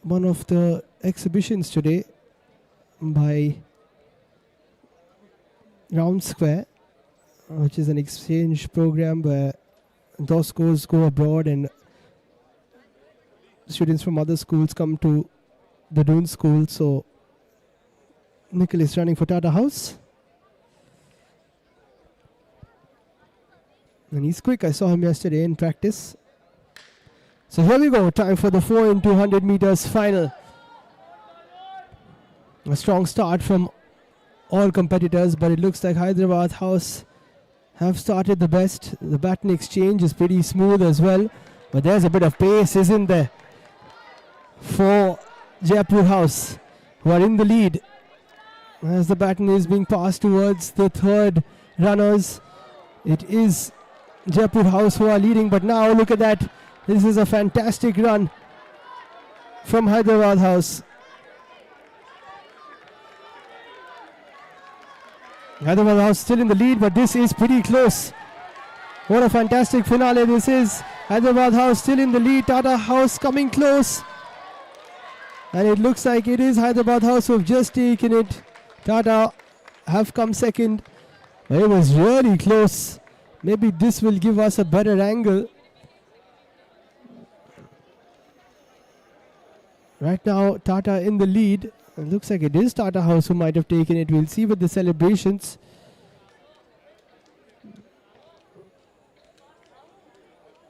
one of the exhibitions today by Round Square, which is an exchange program where those schools go abroad and students from other schools come to the Doon school. So Nicholas running for Tata House. And he's quick. I saw him yesterday in practice. So here we go. Time for the 4 into 100 meters final. A strong start from all competitors, but it looks like Hyderabad House have started the best. The baton exchange is pretty smooth as well, but there's a bit of pace, isn't there, for Jaipur House, who are in the lead as the baton is being passed towards the third runners. It is Jaipur House who are leading, but now look at that. This is a fantastic run from Hyderabad House. Hyderabad House still in the lead, but this is pretty close. What a fantastic finale this is. Hyderabad House still in the lead. Tata House coming close. And it looks like it is Hyderabad House who have just taken it. Tata have come second. But it was really close. Maybe this will give us a better angle. Right now, Tata in the lead. It looks like it is Tata House who might have taken it. We'll see with the celebrations.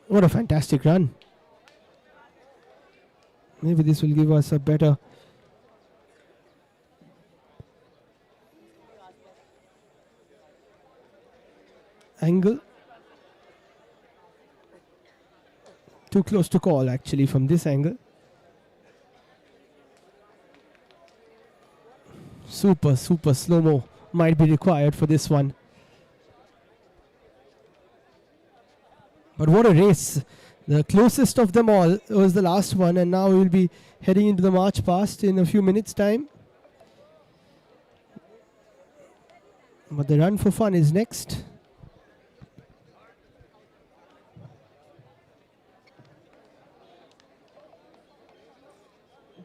What a fantastic run. Maybe this will give us a better angle. Too close to call actually from this angle. Super slow-mo might be required for this one. But what a race. The closest of them all was the last one, and now we'll be heading into the march past in a few minutes' time. But the run for fun is next.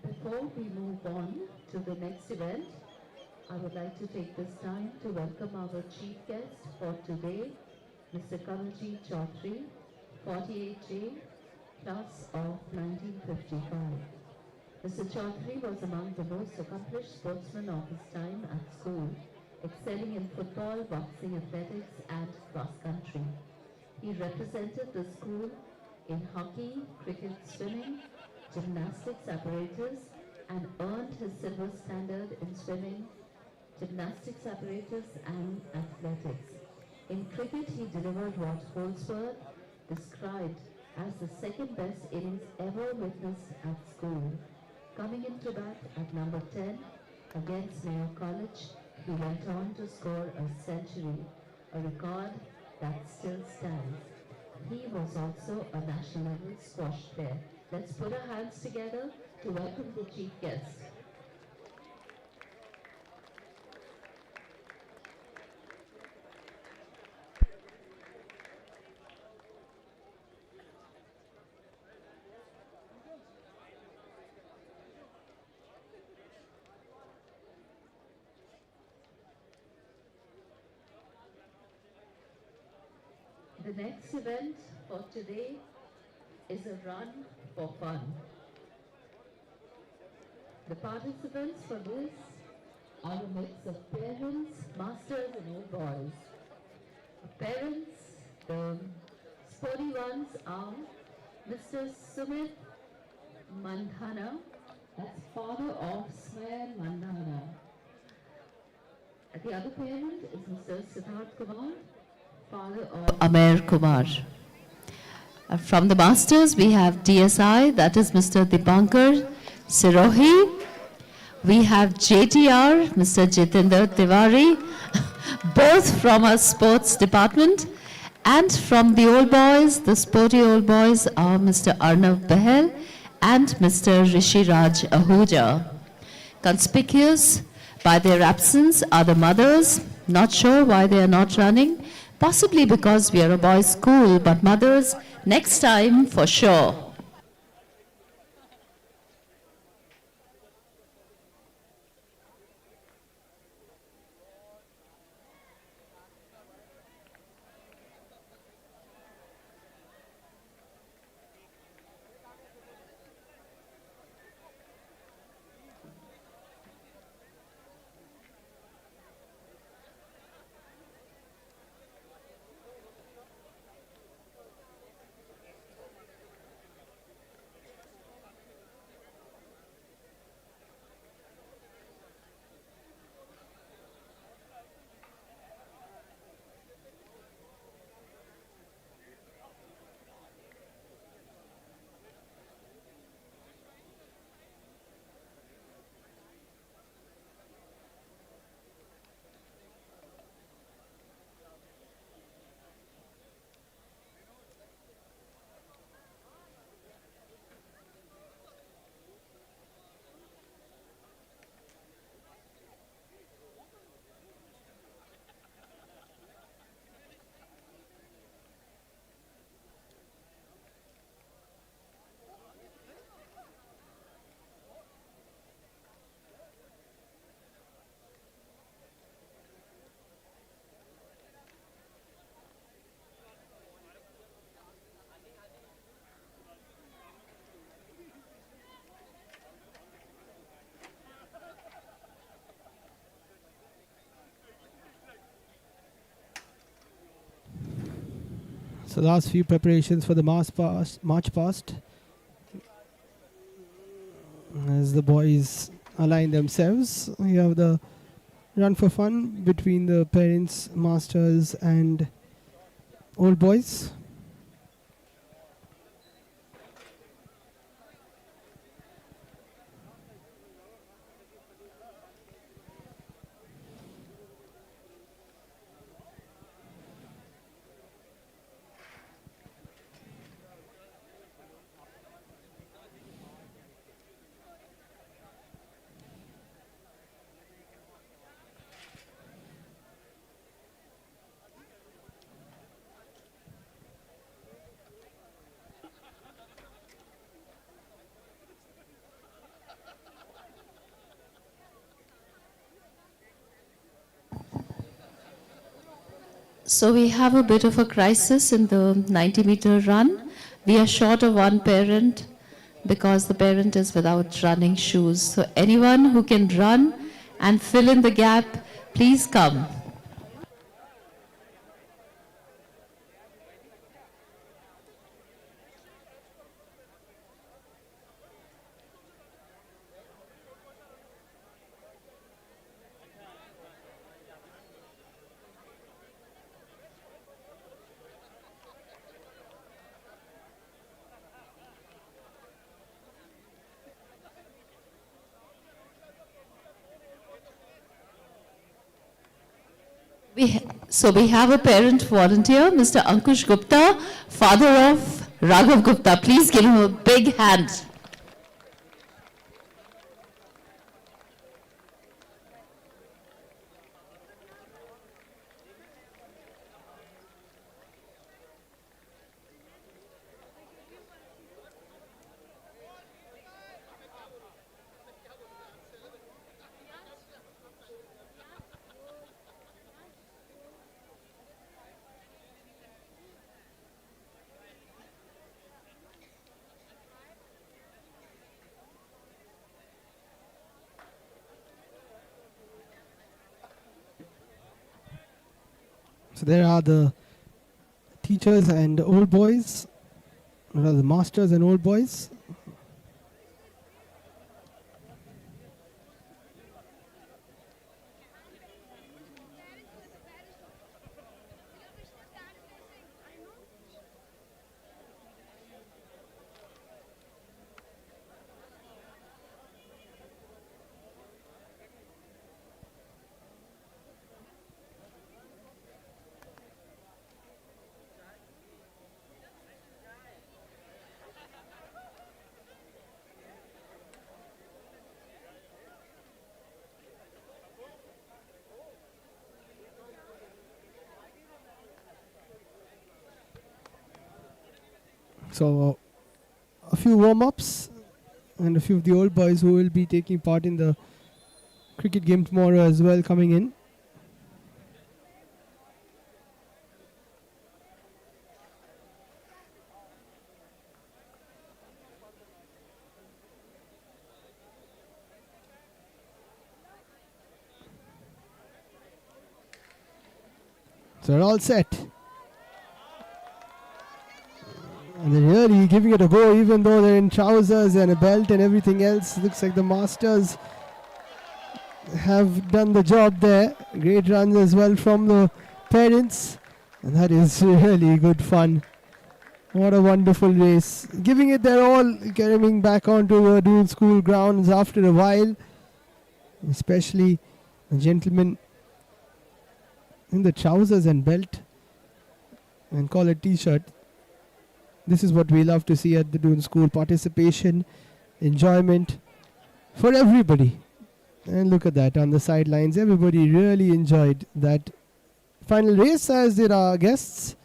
Before we move on to the next event, I would like to take this time to welcome our chief guest for today, Mr. Kamaljeet Chaudhary, 48J, class of 1955. Mr. Chaudhary was among the most accomplished sportsmen of his time at school, excelling in football, boxing, athletics, and cross-country. He represented the school in hockey, cricket, swimming, gymnastics apparatus, and earned his silver standard in swimming, gymnastics apparatus, and athletics. In cricket, he delivered what Holdsworth described as the second best innings ever witnessed at school. Coming into bat at number 10 against Mayo College, he went on to score a century, a record that still stands. He was also a national level squash player. Let's put our hands together to welcome the chief guest. The next event for today is a run for fun. The participants for this are a mix of parents, masters and old boys. Parents, the sporty ones are Mr. Sumit Mandhana, that's father of Smer Mandhana. The other parent is Mr. Siddharth Kumar, father of Amer Kumar. From the masters, we have DSI, that is Mr. Dipankar Sirohi. We have JTR, Mr. Jitendra Tiwari, both from our sports department. And from the old boys, the sporty old boys are Mr. Arnav Behel and Mr. Rishi Raj Ahuja. Conspicuous by their absence are the mothers, not sure why they are not running, possibly because we are a boys' school, but mothers, next time for sure. So last few preparations for the march past, as the boys align themselves. You have the run for fun between the parents, masters and old boys. So we have a bit of a crisis in the 90-meter run. We are short of one parent because the parent is without running shoes. So anyone who can run and fill in the gap, please come. So we have a parent volunteer, Mr. Ankush Gupta, father of Raghav Gupta. Please give him a big hand. So there are the teachers and old boys, or the masters and old boys. So a few warm-ups and a few of the old boys who will be taking part in the cricket game tomorrow as well coming in. So they're all set. And they're really giving it a go, even though they're in trousers and a belt and everything else. Looks like the Masters have done the job there. Great runs as well from the parents. And that is really good fun. What a wonderful race. Giving it their all, coming back onto the Doon school grounds after a while. Especially the gentleman in the trousers and belt and collared t-shirt. This is what we love to see at the Doon School. Participation, enjoyment for everybody. And look at that on the sidelines. Everybody really enjoyed that final race, as did our guests.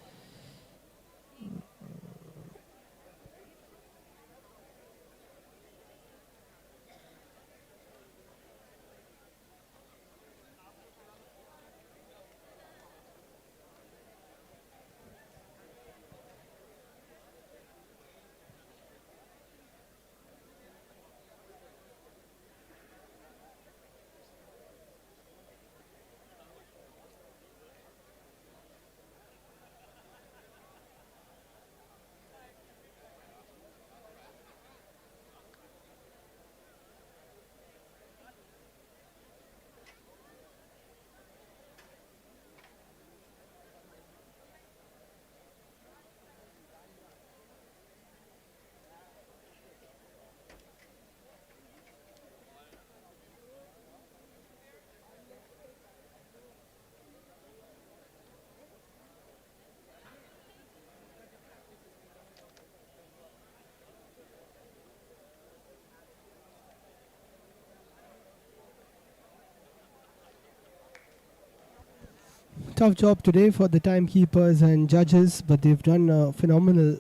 Tough job today for the timekeepers and judges, but they've done a phenomenal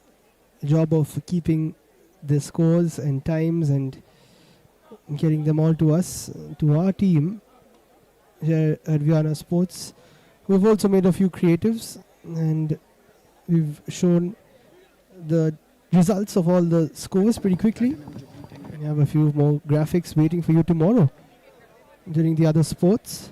job of keeping the scores and times and getting them all to us, to our team here at Vyana Sports. We've also made a few creatives and we've shown the results of all the scores pretty quickly. We have a few more graphics waiting for you tomorrow during the other sports.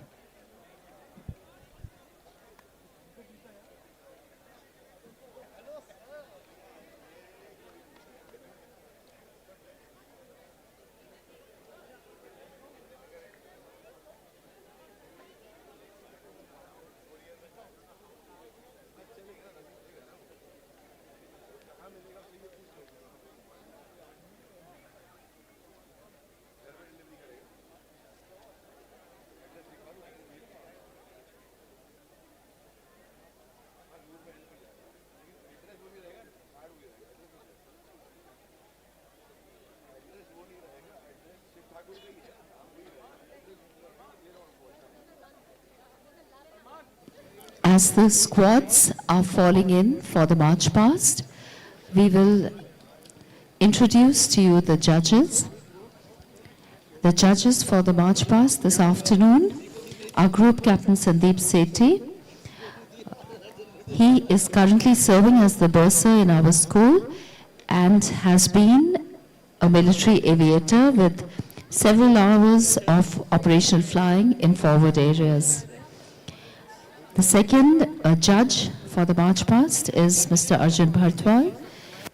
As the squads are falling in for the march past, we will introduce to you the judges. The judges for the march past this afternoon are Group Captain Sandeep Sethi. He is currently serving as the bursar in our school and has been a military aviator with several hours of operational flying in forward areas. The second judge for the march past is Mr. Arjun Bhartwal.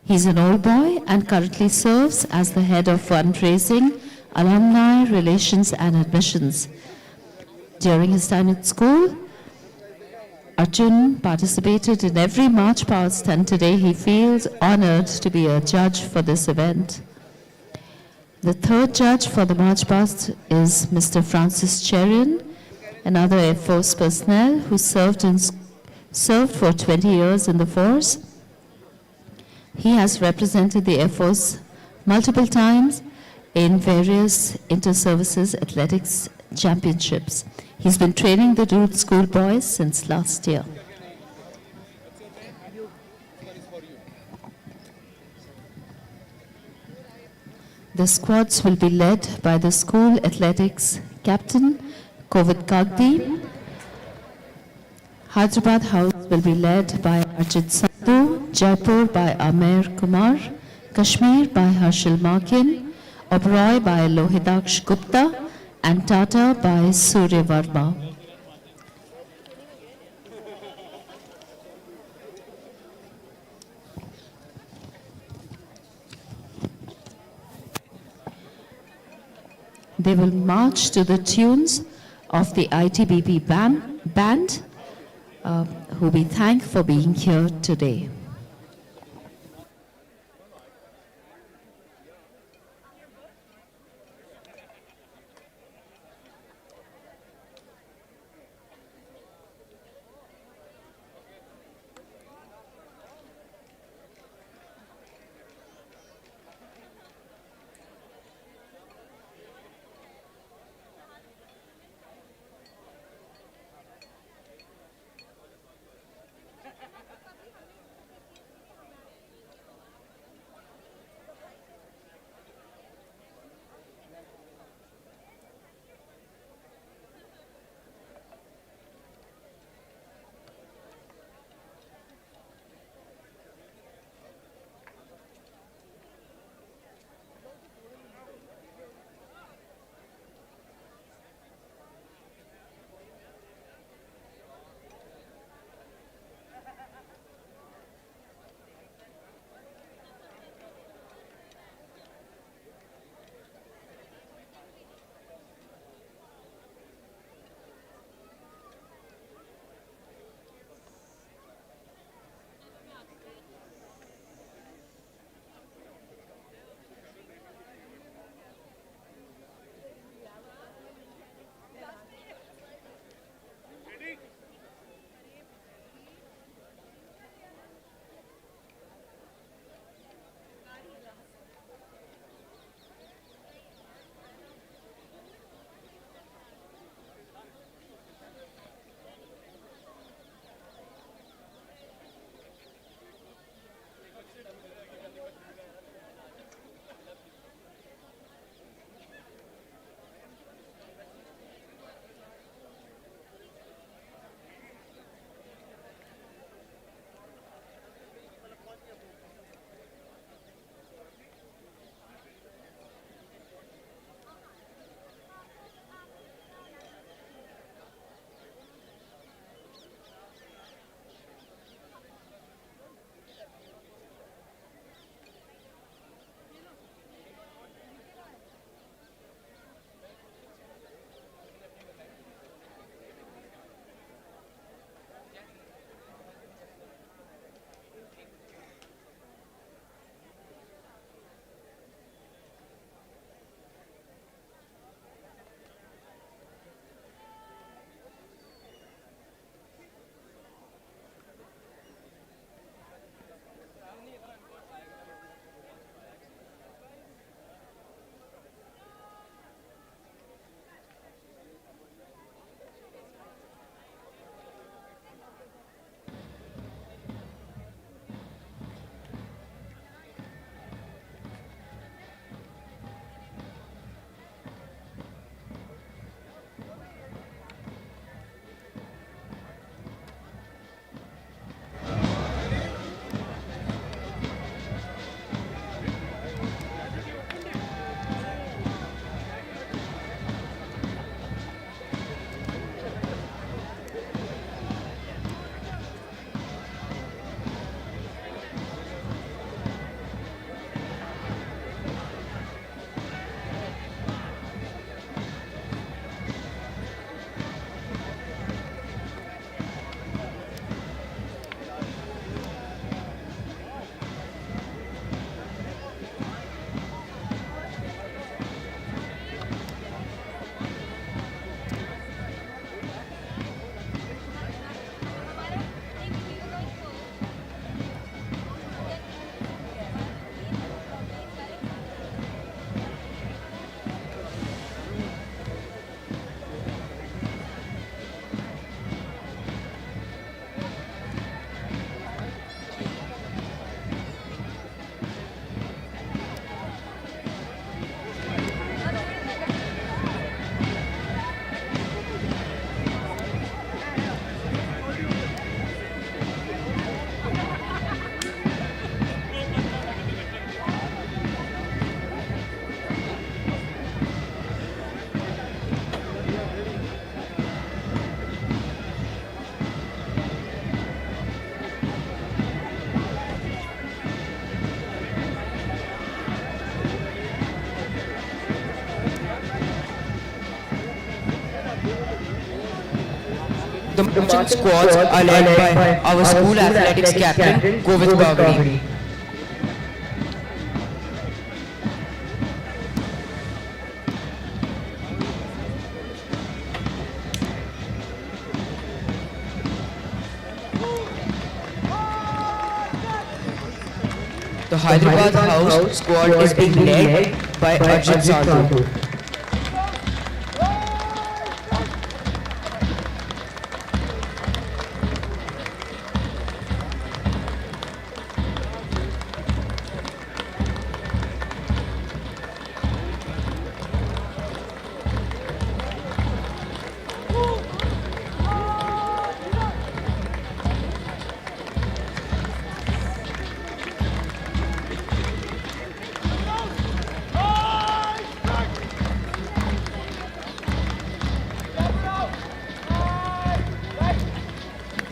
He's an old boy and currently serves as the head of fundraising, alumni relations and admissions. During his time at school, Arjun participated in every march past, and today he feels honored to be a judge for this event. The third judge for the march past is Mr. Francis Cherian, another Air Force personnel who served for 20 years in the force. He has represented the Air Force multiple times in various inter-services athletics championships. He's been training the Doon school boys since last year. The squads will be led by the school athletics captain, Kovid Kagdi. Hyderabad House will be led by Arjit Sandhu, Jaipur by Amer Kumar, Kashmir by Harshil Makin, Oberoi by Lohidaksh Gupta, and Tata by Surya Varma. They will march to the tunes of the ITBP band, who we thank for being here today. marching squads are led by our school athletics captain, Govit Bagri. The Hyderabad House squad is being led by Arjit Sandhu.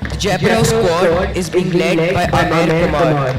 The Jaipur squad is being led by Amir Kumar.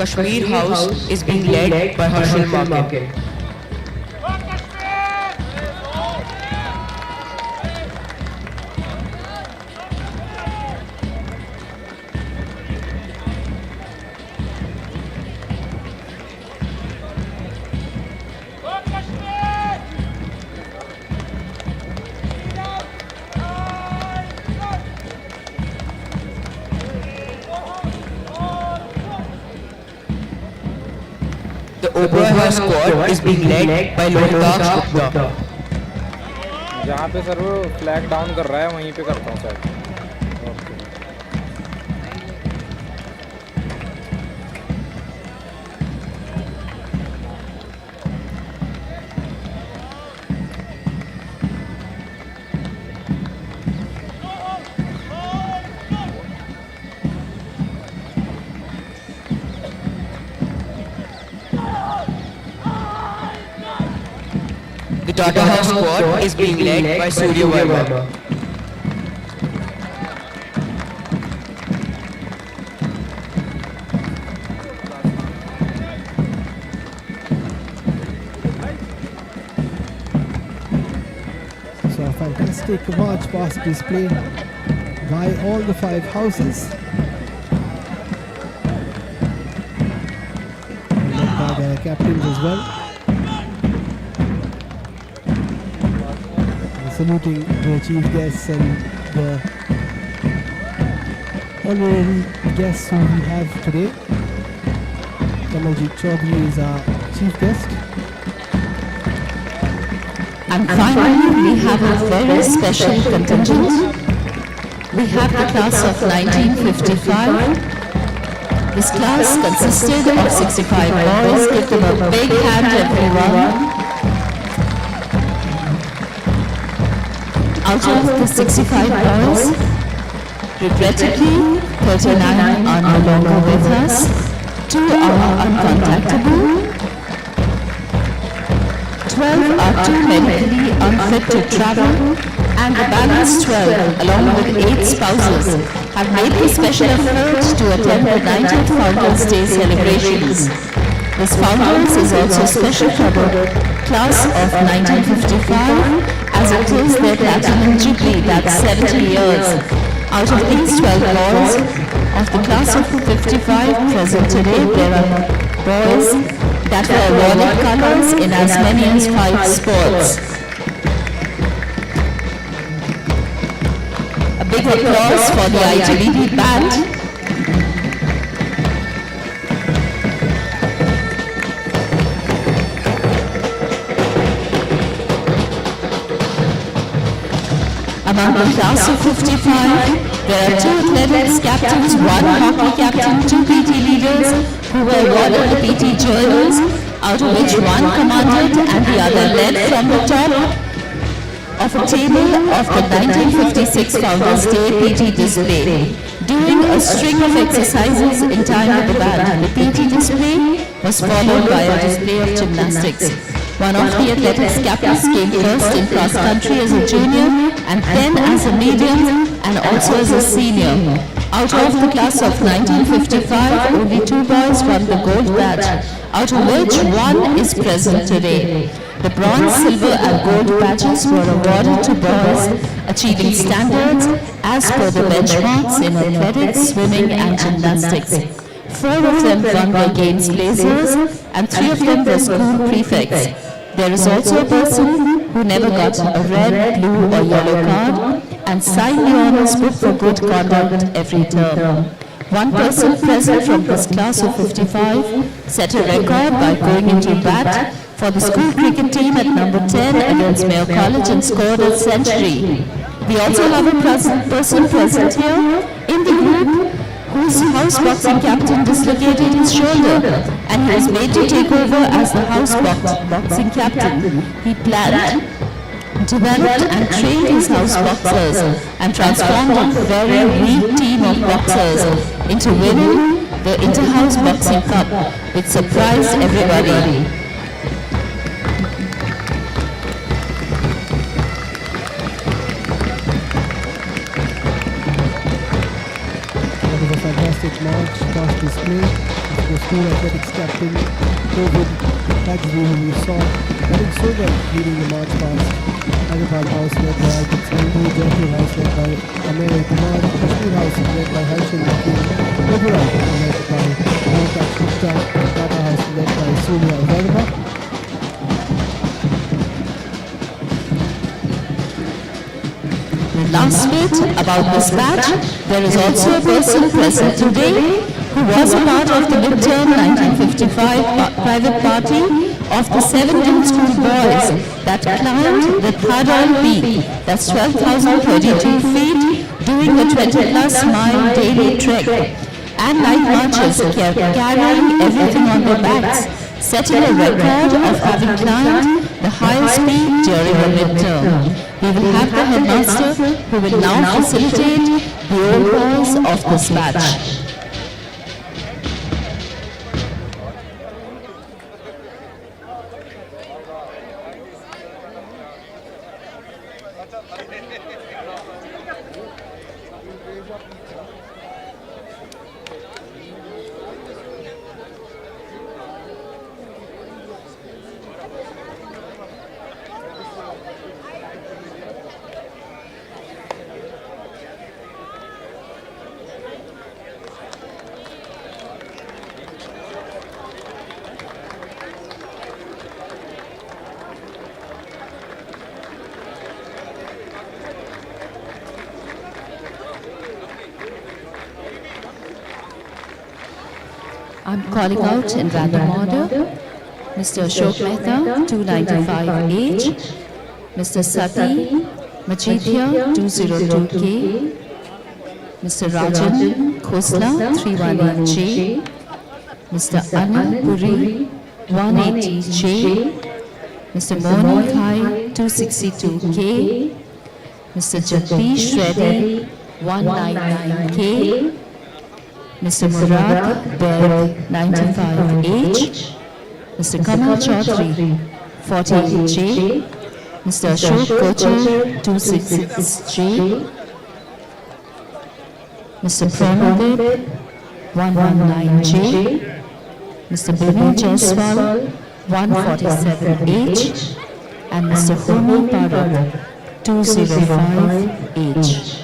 Kashmir House is being led by Harshal Makin. The Oberoi House squad is being led by Lohitaksh Gupta. जहाँ पे sir वो flag down कर रहा है वहीं पे करता हूँ sir. The Tata House squad is being led by Surya Verma. So a fantastic march past display by all the 5 houses. Led by the captains as well. Saluting the chief guests and the honorary guests who we have today. Kamaljeet Chaudhary is our chief guest. And finally, we have a very special contingent. We have the class of 1955. This class consisted of 65 boys. Give them a big hand, everyone. Out of the 65 boys, regrettably, 39 are no longer with us, 2 are uncontactable, 12 are too medically unfit to travel, and the balance 12, along with 8 spouses, have made the special effort to attend the 90th Founders' Day celebrations. This Founders is also special for the class of 1955, as it is their platinum jubilee, that's 70 years. Out of these 12 boys of the class of 55 present today, there are boys that were awarded colours in as many as 5 sports. A big applause for the ITBP band. Among the class of 55, there are 2 athletics captains, 1 hockey captain, 2 PT leaders who were awarded the PT journals, out of which 1 commanded and the other led from the top of a table of the 1956 Founders Day PT display. During a string of exercises in time with the band, the PT display was followed by a display of gymnastics. One of the athletics captains came first in cross country as a junior and then as a medium and also as a senior. Out of the class of 1955, only 2 boys won the gold badge, out of which 1 is present today. The bronze, silver and gold badges were awarded to boys achieving standards as per the benchmarks in athletics, swimming and gymnastics. 4 of them won their games blazers and 3 of them were school prefects. There is also a person who never got a red, blue or yellow card and signed the honours book for good conduct every term. One person present from this class of 55 set a record by going into bat for the school cricket team at number 10 against Mayo College and scored a century. We also have a person present here in the group whose house boxing captain dislocated his shoulder and he was made to take over as the house boxing captain. He planned, developed and trained his house boxers and transformed a very weak team of boxers into winning the Inter-House Boxing Cup, which surprised everybody. That was a fantastic march, past display of the school athletics captain, David Tagsby, whom we saw running so well leading the march past Hyderabad House led by Albert Sandhu, Jaipur House led by Amir Kumar, Kashmir House led by Harshil Vakil, Overall led by Mohammed Gupta, Tata House led by Surya Verma. Last bit about this batch, there is also a person present today who was a part of the midterm 1955 private party of the 17 school boys that climbed the Thadal Peak, that's 12,032 feet, doing a 20-plus mile daily trek, and night marches carrying everything on their backs, setting a record of having climbed the highest peak during a midterm. We will have the headmaster who will now facilitate the old boys of this batch. I'm calling out in random order Mr. Ashok Mehta, 295H, Mr. Sati Majidhya, 202K, Mr. Rajan Khosla, 318J, Mr. Anil Puri, 180J, Mr. Moni Khai, 262K, Mr. Jagdish Reddy, 199K, Mr. Murad Berg, 95H, Mr. Kamal Chaudhary, 48J, Mr. Ashok Kochar, 266J, Mr. Pranodip, 119J, Mr. Bini Jaiswal, 147H, and Mr. Homi Parak, 205H.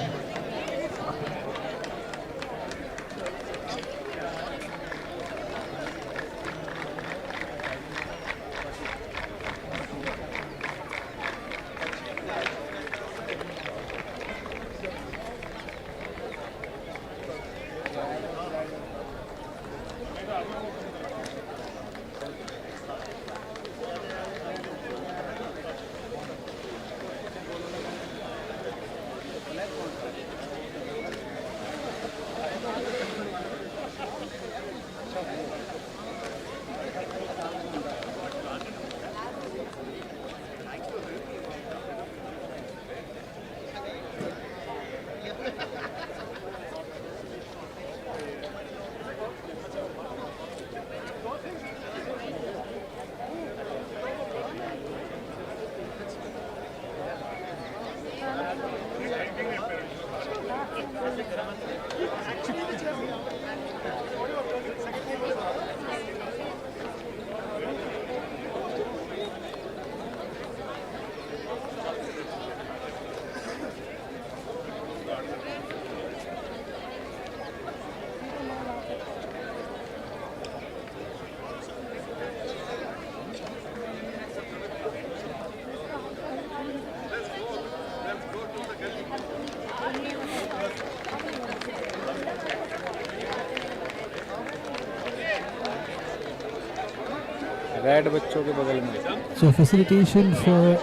Red बच्चों के बगल में. So facilitation for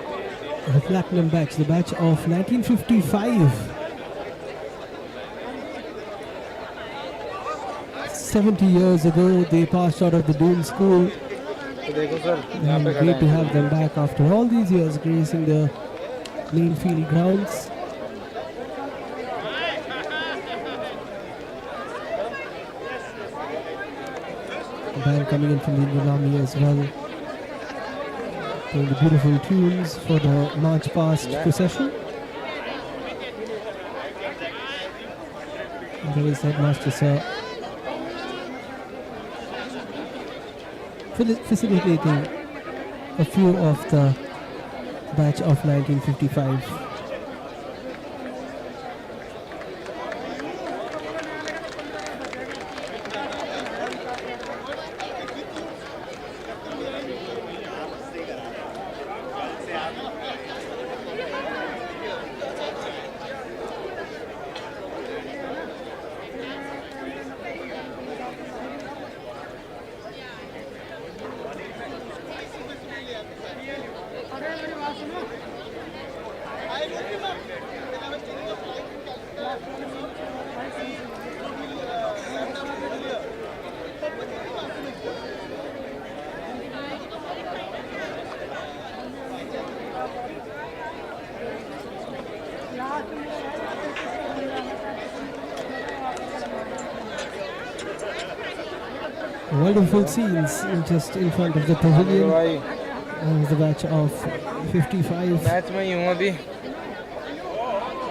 the platinum batch, the batch of 1955. 70 years ago, they passed out of the Doon school. तो देखो sir यहाँ And पे खड़े great to हैं. have them back after all these years gracing the main field grounds. Band coming in from the Indian Army as well, playing the beautiful tunes for the march past procession. And there is Headmaster Sir facilitating a few of the batch of 1955. Wonderful scenes just in front of the तो pavilion. भाई As the batch of 55 match में ही हूँ अभी.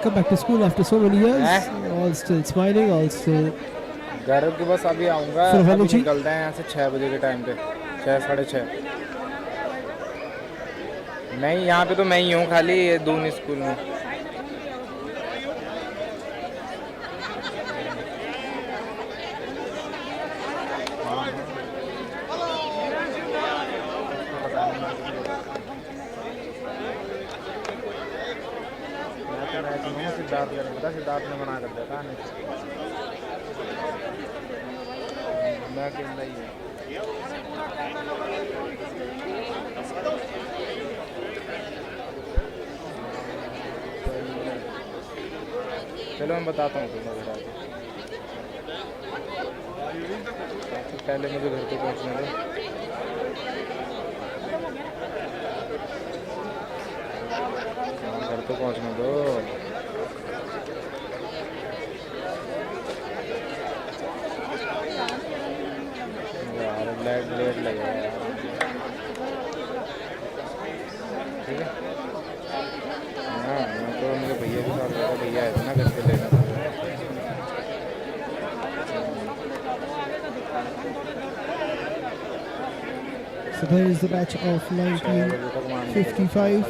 come back to school after so many years. All still smiling, all still घर के बस अभी आऊँगा. Full of अभी energy? निकलते हैं यहाँ से 6 बजे के टाइम पे. 6 साढ़े 6. नहीं यहाँ पे तो मैं ही हूँ खाली ये दून स्कूल में. सिद्धार्थ ने मना कर दिया था आने से. मैं अकेला ही हूँ. चलो मैं बताता हूँ तुम्हें घर आके. तो पहले मुझे घर पे पहुँचने दो. घर पे पहुँचने दो. यार लेट लगेगा यार. ठीक है. हाँ मैं तो मेरे भैया के साथ गया था. भैया आए थे ना घर पे लेने. So there is the batch of 1955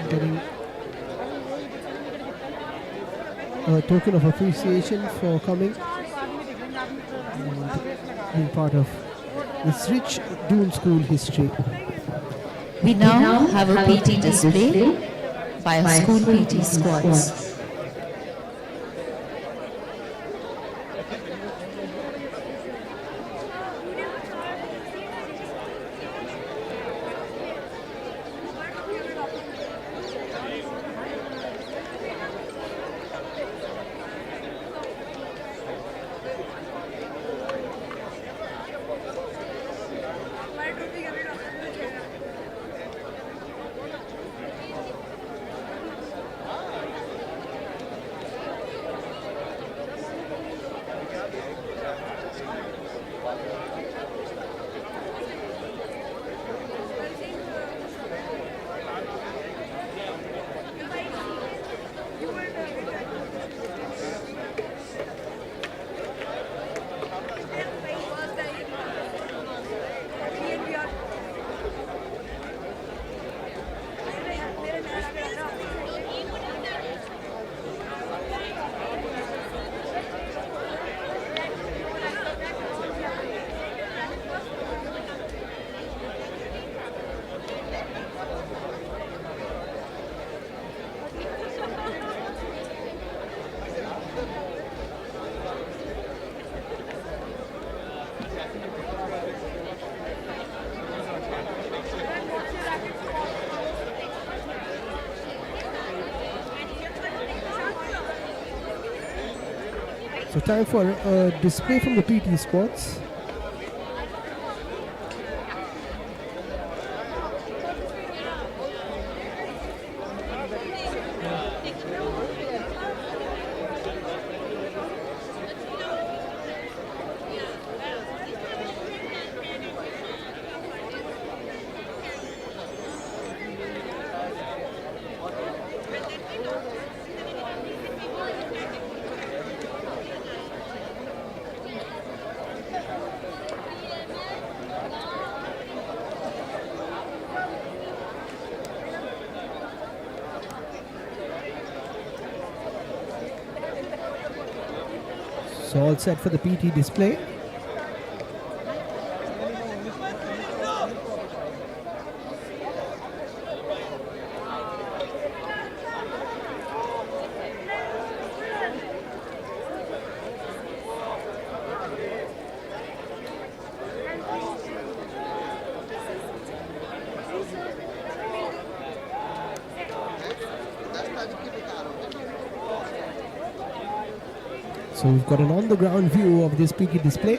getting a token of appreciation for coming and being part of this rich Doon School history. We now have a PT display by our school PT squads. So time for a display from the PT squads. So all set for the PT display. So we've got an on-the-ground view of this PT display.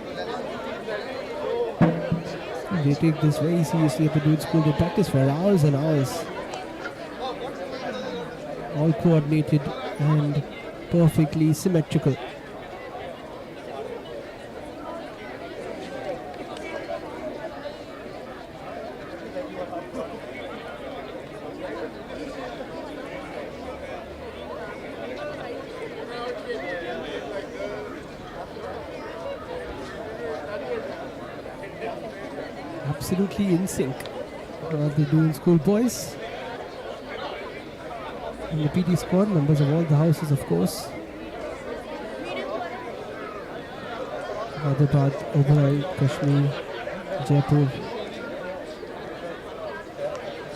They take this very seriously at the Doon school. They practice for hours and hours. All coordinated and perfectly symmetrical. Absolutely in sync. The Doon school boys and the PT squad, members of all the houses, of course. Hyderabad, Oberoi, Kashmir, Jaipur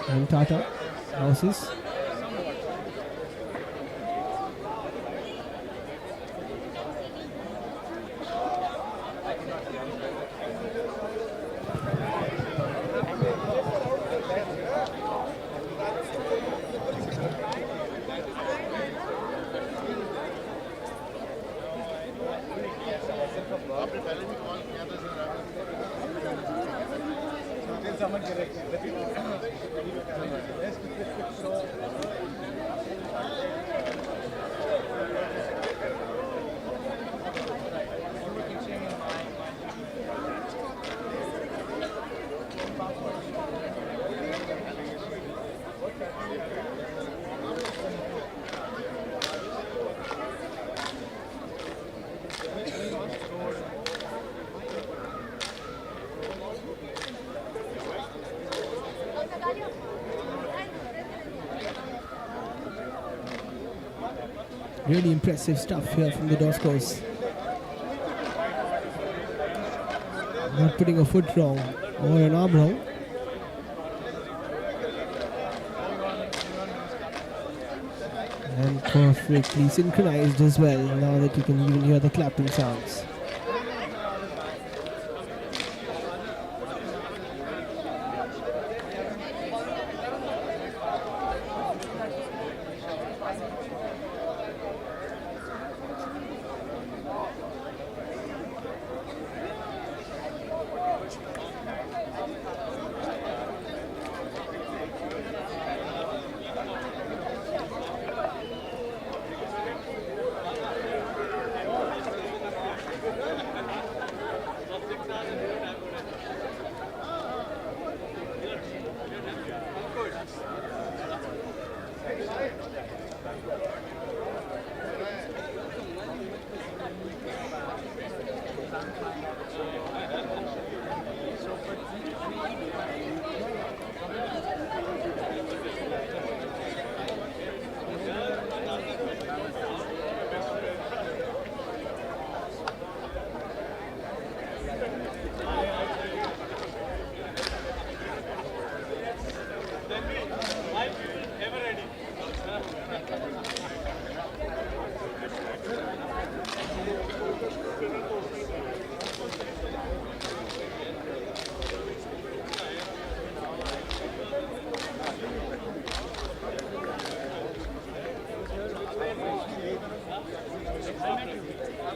and Tata houses. Really impressive stuff here from the Doskos. Not putting a foot wrong or an arm wrong. And perfectly synchronized as well, now that you can even hear the clapping sounds.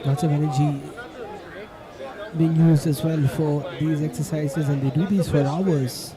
Lots of energy being used as well for these exercises, and they do these for hours.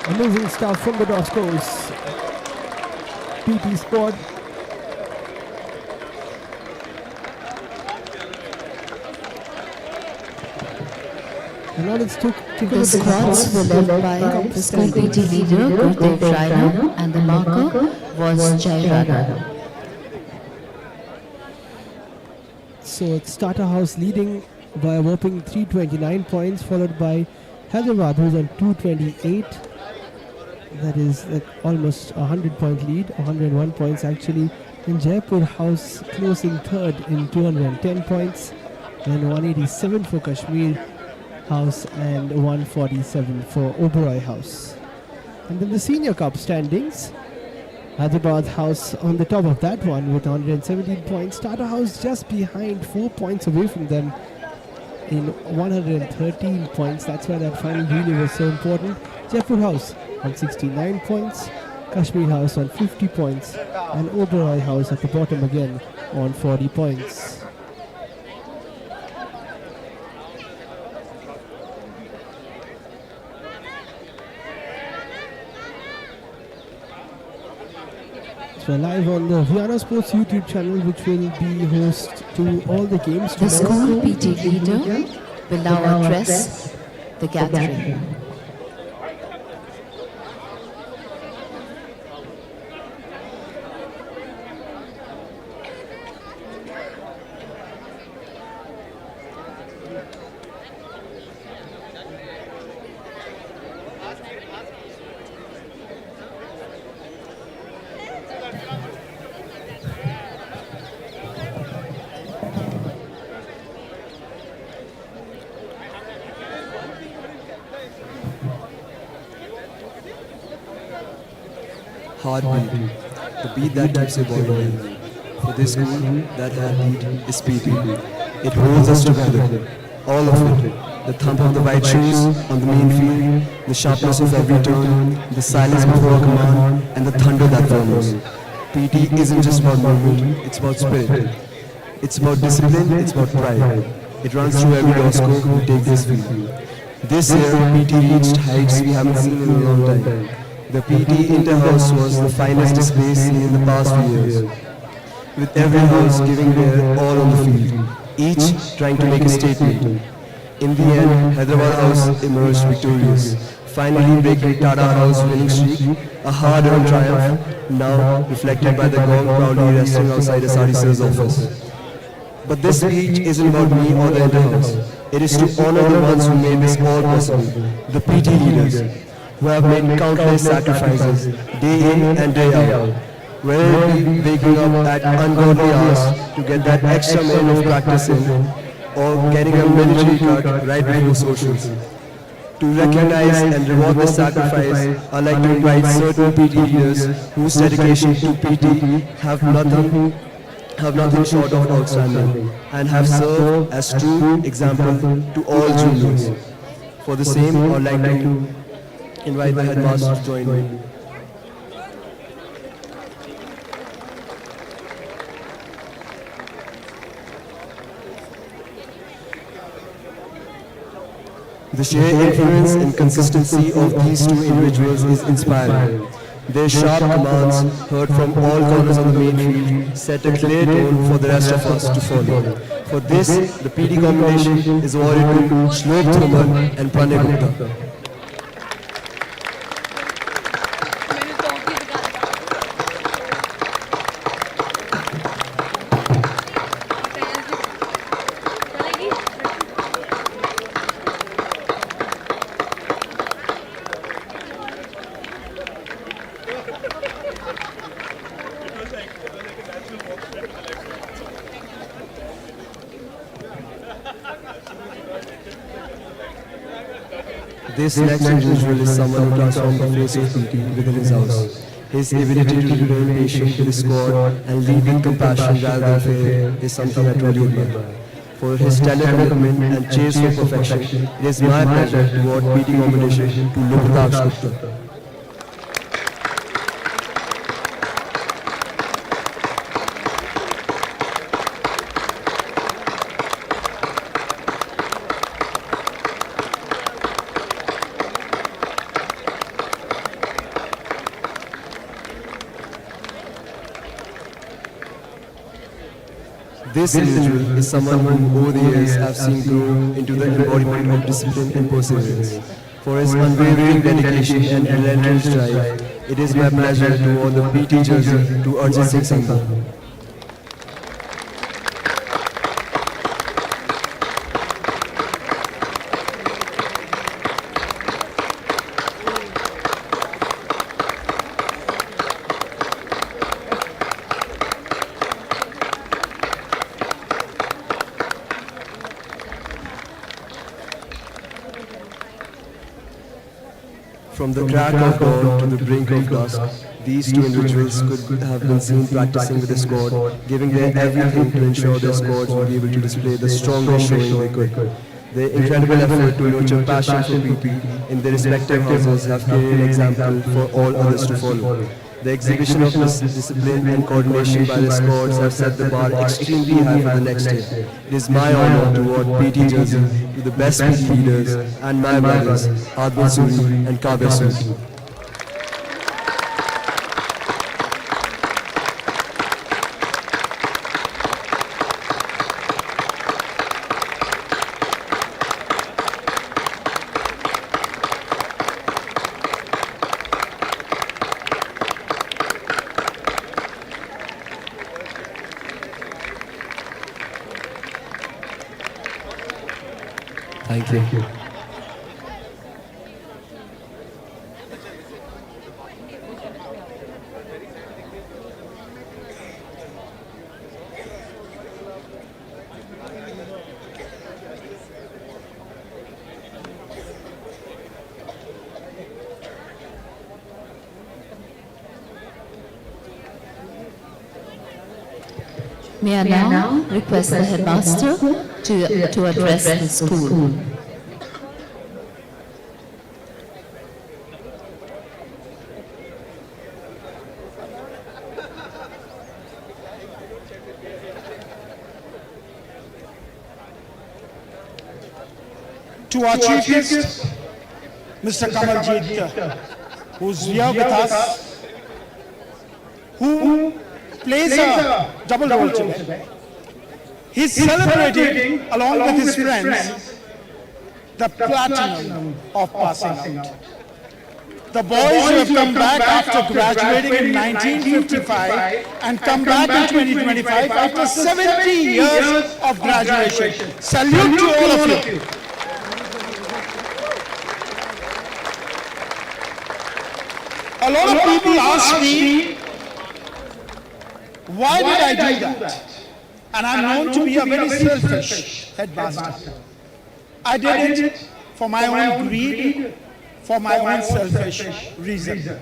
Amazing stuff from the Doscos PT squad. And now let's take a The look at squads were led by the school PT leader Gurdev Vyana, and the marker was Jairana. So it's Tata House leading by a whopping 329 points, followed by Hyderabad, who's on 228. That is like almost a 100-point lead, 101 points actually. And Jaipur House closing third in 210 points, then 187 for Kashmir House and 147 for Oberoi House. And then the Senior Cup standings, Hyderabad House on the top of that one with 117 points. Tata House just behind, 4 points away from them in 113 points. That's why that final relay was so important. Jaipur House on 69 points, Kashmir House on 50 points, and Oberoi House at the bottom again on 40 points. So live on the Vyana Sports YouTube channel, which will be host to all the games The tomorrow. school PT leader will now address the gathering. Heartbeat, the beat that keeps your body going. For this school, that heartbeat is PT. It holds us together, all of it. The thump of the white shoes on the main field, the sharpness of every turn, the silence before a command, and the thunder that follows. PT isn't just about movement, it's about spirit. It's about discipline, it's about pride. It runs through every Dosco who takes this field. This year, PT reached heights we haven't seen in a long time. The PT Inter-House was the finest display seen in the past few years, with every house giving their all on the field, each trying to make a statement. In the end, Hyderabad House emerged victorious, finally breaking Tata House winning streak, a hard-earned triumph, now reflected by the gong proudly resting outside SRD sir's office. But this speech isn't about me or the Inter-House. It is to honor the ones who made this all possible, the PT leaders, who have made countless sacrifices, day in and day out. Whether it be waking up at ungodly hours to get that extra minute of practice in, or getting a military cut right before socials. To recognize and reward this sacrifice, I'd like to invite certain PT leaders whose dedication to PT have nothing short of outstanding, and have served as true example to all juniors. For the same, I'd like to invite the headmaster to join me. The sheer influence and consistency of these two individuals is inspiring. Their sharp commands, heard from all corners of the main field, set a clear tone for the rest of us to follow. For this, the PT combination is awarded to Shlok Thoman and Pranay Gupta. This next individual is someone who transformed the face of PT within his house. His ability to remain patient with his squad and lead with compassion rather than fear is something I truly admire. For his stellar commitment and chase for perfection, it is my pleasure to award PT commendation to Loktaksh Gupta. This individual is someone whom over the years I have seen grow into the embodiment of discipline and perseverance. For his unwavering dedication and relentless drive, it is my pleasure to award the PT jersey to Arjit Singh Sangha. From the crack of dawn to the brink of dusk, these two individuals could have been seen practicing with the squad, giving their everything to ensure their squads would be able to display the strongest showing they could. Their incredible effort to nurture passion for PT in their respective houses have created an example for all others to follow. The exhibition of discipline and coordination by the squads have set the bar extremely high for the next year. It is my honor to award PT jersey to the best PT leaders and my brothers, Advil Suri and Kavya Suri. Thank you. May I now request the headmaster to address the school. To our chief guest, Mr. Kamaljeet, who's here with us, who plays a double role today. He's celebrating, along with his friends, the platinum of passing out. The boys who have come back after graduating in 1955 and come back in 2025 after 70 years of graduation. Salute to all of you. A lot of people ask me, why did I do that? And I'm known to be a very selfish headmaster. I did it for my own greed, for my own selfish reason.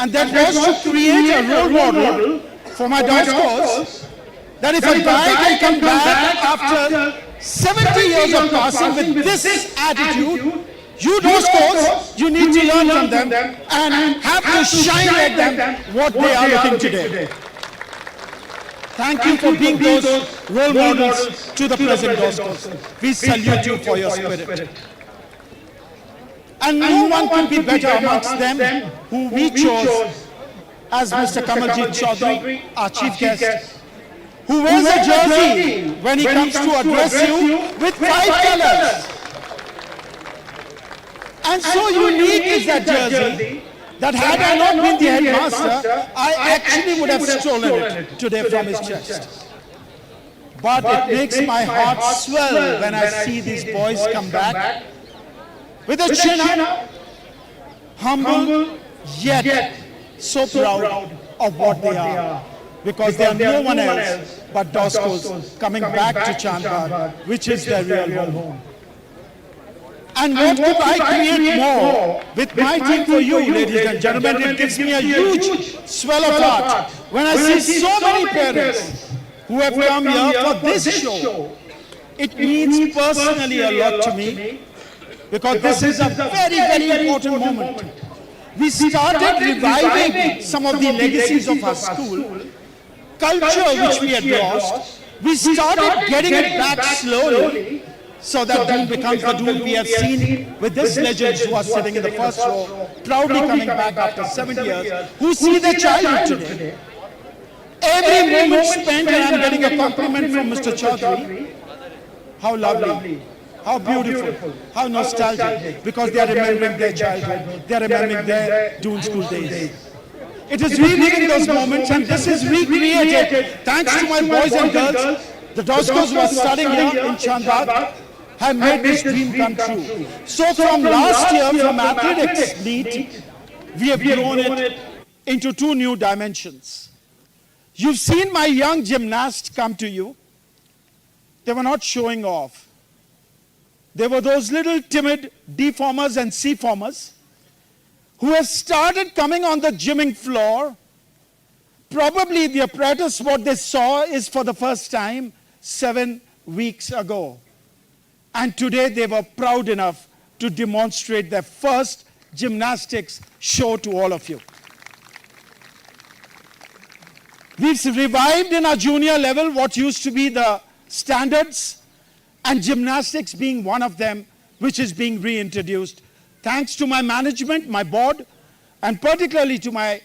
And that was to create a role model for my dogs, that if a guy can come back after 70 years of passing with this attitude, you those you need to learn from them and have to shine at them what they are looking today. Thank you for being those role models to the present Doskos. We salute you for your spirit. And no one can be better amongst them who we chose as Mr. Kamaljeet Chaudhary, our chief guest, who wears a jersey when he comes to address you with 5 colors. And so unique is that jersey that had I not been the headmaster, I actually would have stolen it today from his chest. But it makes my heart swell when I see these boys come back with a chin up, humble, yet so proud of what they are. Because they are no one else but Doskos coming back to Chandbad, which is their real home. And what could I create more with my team for you, ladies and gentlemen? It gives me a huge swell of heart when I see so many parents who have come here for this show. It means personally a lot to me because this is a very, very important moment. We started reviving some of the legacies of our school, culture which we had lost. We started getting it back slowly so that Doon becomes the Doon we have seen with these legends who are sitting in the first row, proudly coming back after 7 years, who see their childhood today. Every moment spent, and I'm getting a compliment from Mr. Chaudhary. How lovely, how beautiful, how nostalgic, because they are remembering their childhood, they are remembering their Doon school days. It is reliving those moments, and this is recreated thanks to my boys and girls. The Doskos who are studying here in Chandbagh have made this dream come true. So from last year, from athletics meet, we have grown it into 2 new dimensions. You've seen my young gymnasts come to you. They were not showing off. They were those little timid D-formers and C-formers who have started coming on the gymming floor. Probably the apparatus, what they saw is for the first time 7 weeks ago. And today they were proud enough to demonstrate their first gymnastics show to all of you. We've revived in our junior level what used to be the standards, and gymnastics being one of them, which is being reintroduced. Thanks to my management, my board, and particularly to my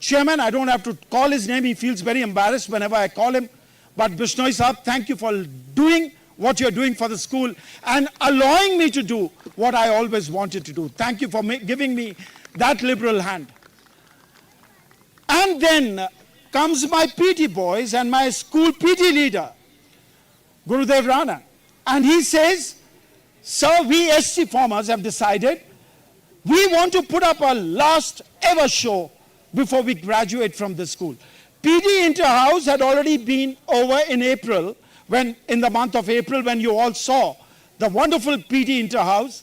chairman. I don't have to call his name. He feels very embarrassed whenever I call him. But Bishnoi Saab, thank you for doing what you're doing for the school and allowing me to do what I always wanted to do. Thank you for giving me that liberal hand. And then comes my PT boys and my school PT leader, Gurudev Rana. And he says, sir, we SC formers have decided we want to put up our last ever show before we graduate from the school. PD Inter-House had already been over in April, in the month of April, when you all saw the wonderful PD Inter-House,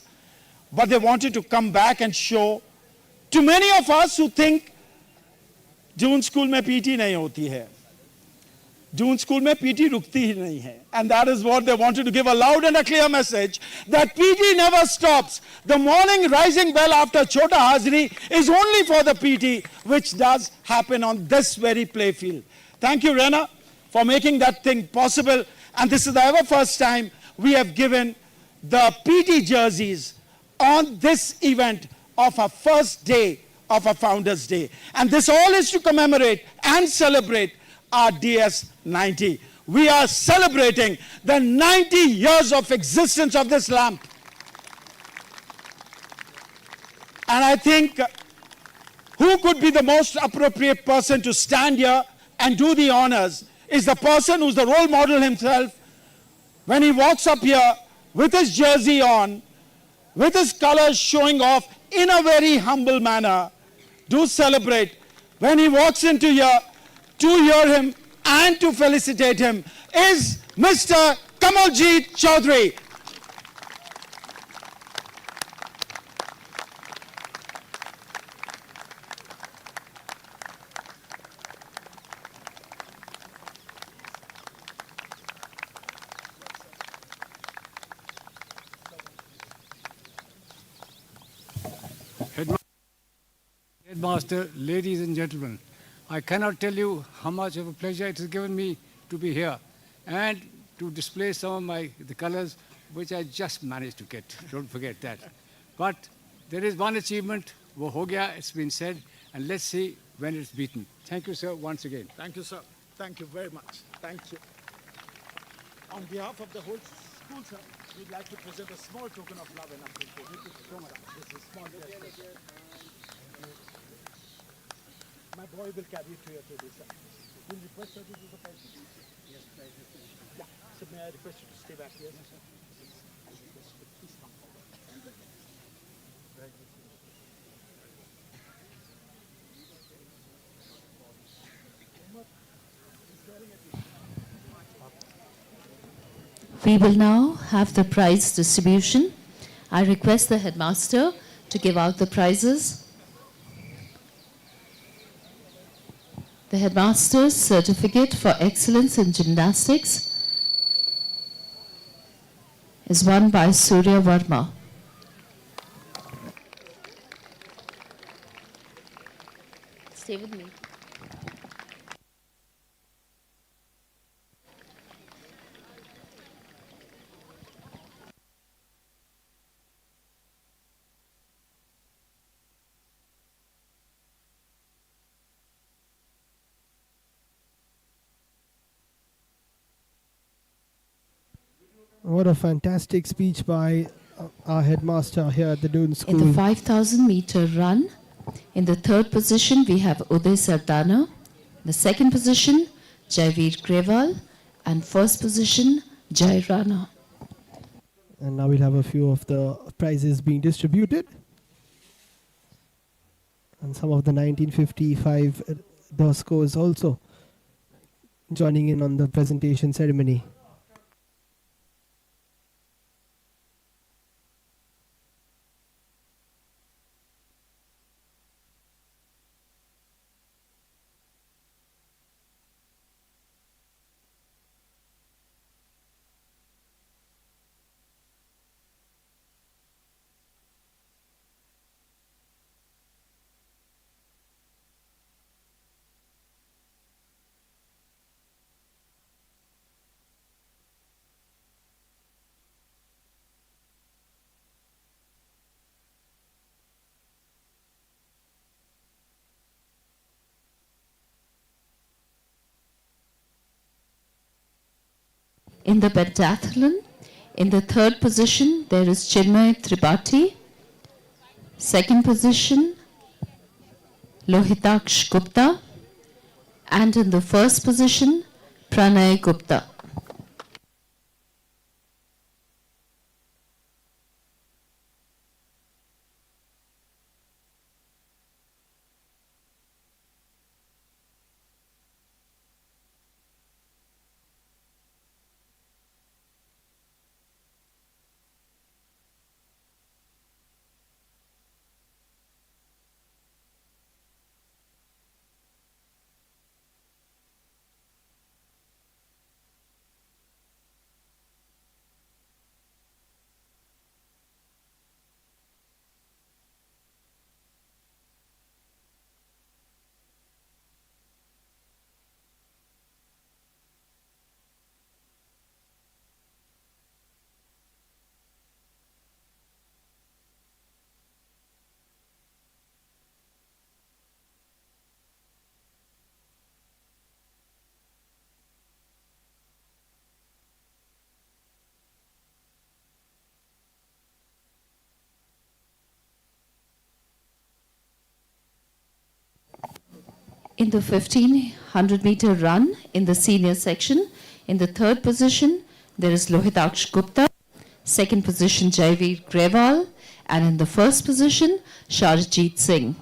but they wanted to come back and show to many of us who think Doon school mein PT nahi hoti hai. Doon school mein PT rukti hi nahi hai. And that is what they wanted to give a loud and a clear message, that PT never stops. The morning rising bell after Chota Hazri is only for the PT, which does happen on this very playfield. Thank you, Rena, for making that thing possible. And this is the ever first time we have given the PT jerseys on this event of our first day of our Founders' Day. And this all is to commemorate and celebrate our DS90. We are celebrating the 90 years of existence of this lamp. And I think who could be the most appropriate person to stand here and do the honors is the person who's the role model himself. When he walks up here with his jersey on, with his colors showing off in a very humble manner, do celebrate. When he walks into here, to hear him and to felicitate him is Mr. Kamaljeet Chaudhary. Headmaster, ladies and gentlemen, I cannot tell you how much of a pleasure it has given me to be here and to display some of the colors which I just managed to get. Don't forget that. But there is one achievement, wo ho gaya, it's been said, and let's see when it's beaten. Thank you, sir, once again. Thank you, sir. Thank you very much. Thank you. On behalf of the whole school, sir, we'd like to present a small token of love and appreciation. This is small gesture. My boy will carry it to your table, sir. Will you request her to do the pension? Yes, please. Yeah. So may I request you to stay back here, sir? Please come forward. Very good. We will now have the prize distribution. I request the headmaster to give out the prizes. The headmaster's certificate for excellence in gymnastics is won by Surya Verma. Stay with me. What a fantastic speech by our headmaster here at the Doon In School. the 5,000 meter run, in the third position, we have Uday Sardana. The second position, Jaiveer Grewal. And first position, Jai Rana. And now we'll have a few of the prizes being distributed. And some of the 1955 DOSCOs also joining in on the presentation ceremony. In the pentathlon, in the third position, there is Chinmay Tripathi. Second position, Lohitaksh Gupta. And in the first position, Pranay Gupta. In the 1500 meter run in the senior section, in the third position, there is Lohitaksh Gupta. Second position, Jaiveer Grewal. And in the first position, Sharjit Singh.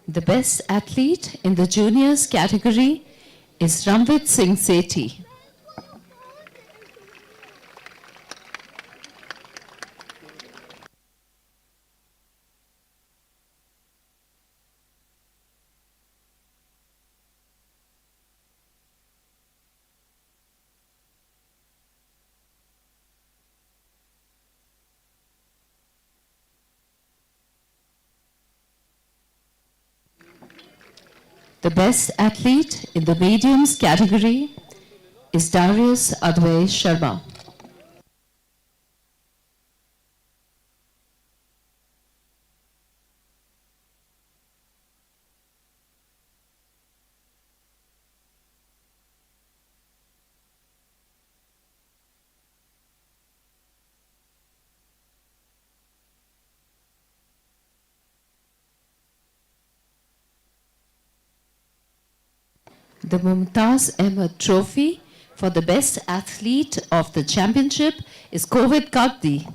The best athlete in the juniors category is Ramvit Singh Sethi. The best athlete in the mediums category is Darius Advay Sharma. The Mumtaz Ahmed Trophy for the best athlete of the championship is Kovet Kaddi.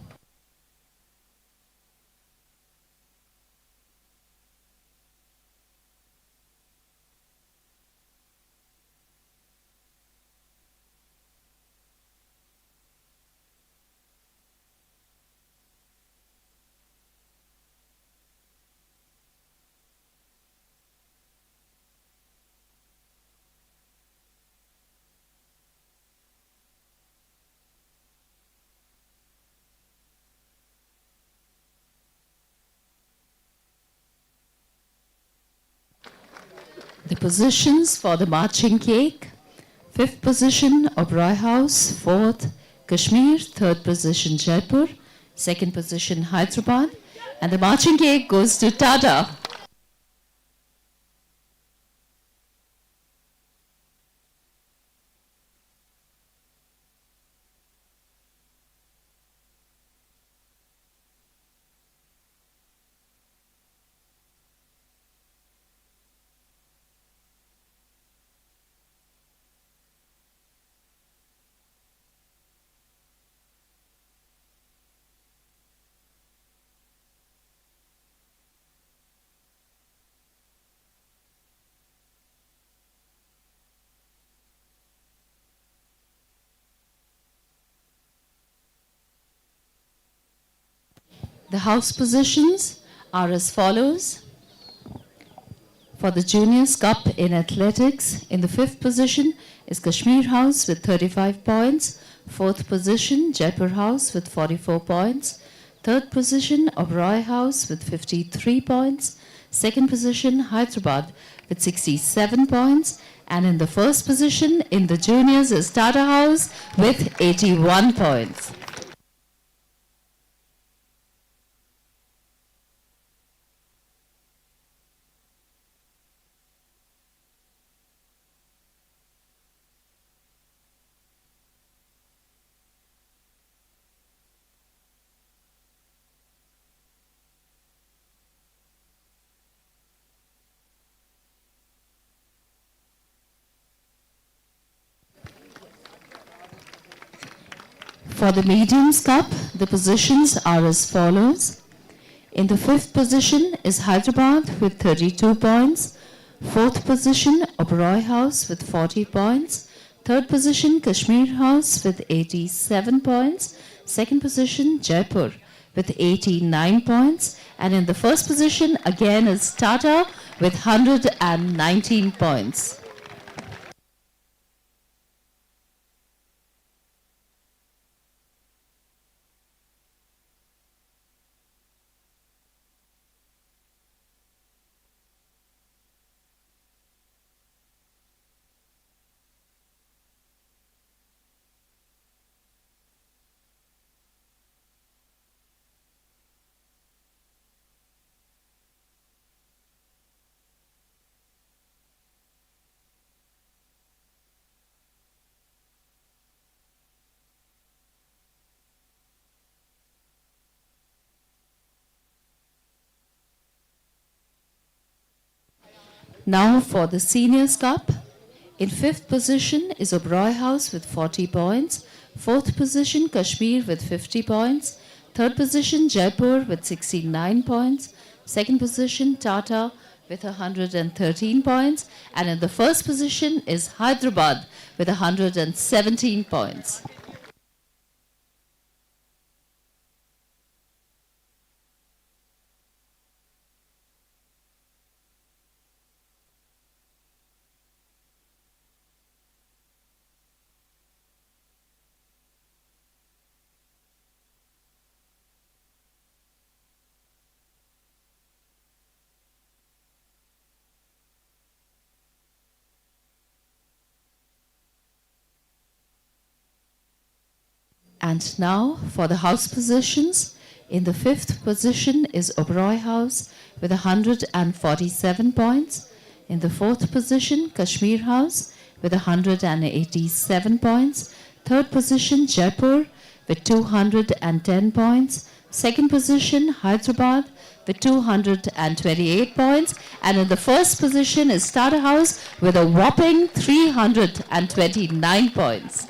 The positions for the marching cake: 5th position Oberoi House, 4th Kashmir, 3rd position Jaipur, 2nd position Hyderabad, and the marching cake goes to Tata. The house positions are as follows. For the Juniors Cup in athletics, in the 5th position is Kashmir House with 35 points, 4th position Jaipur House with 44 points, 3rd position Oberoi House with 53 points, 2nd position Hyderabad with 67 points, and in the 1st position in the juniors is Tata House with 81 points. For the Mediums Cup, the positions are as follows. In the 5th position is Hyderabad with 32 points, 4th position Oberoi House with 40 points, 3rd position Kashmir House with 87 points, 2nd position Jaipur with 89 points, and in the 1st position again is Tata with 119 points. Now for the Seniors Cup. In 5th position is Oberoi House with 40 points, 4th position Kashmir with 50 points, 3rd position Jaipur with 69 points, 2nd position Tata with 113 points, and in the 1st position is Hyderabad with 117 points. And now for the house positions. In the 5th position is Oberoi House with 147 points. In the 4th position, Kashmir House with 187 points. 3rd position, Jaipur with 210 points. 2nd position, Hyderabad with 228 points. And in the 1st position is Tata House with a whopping 329 points.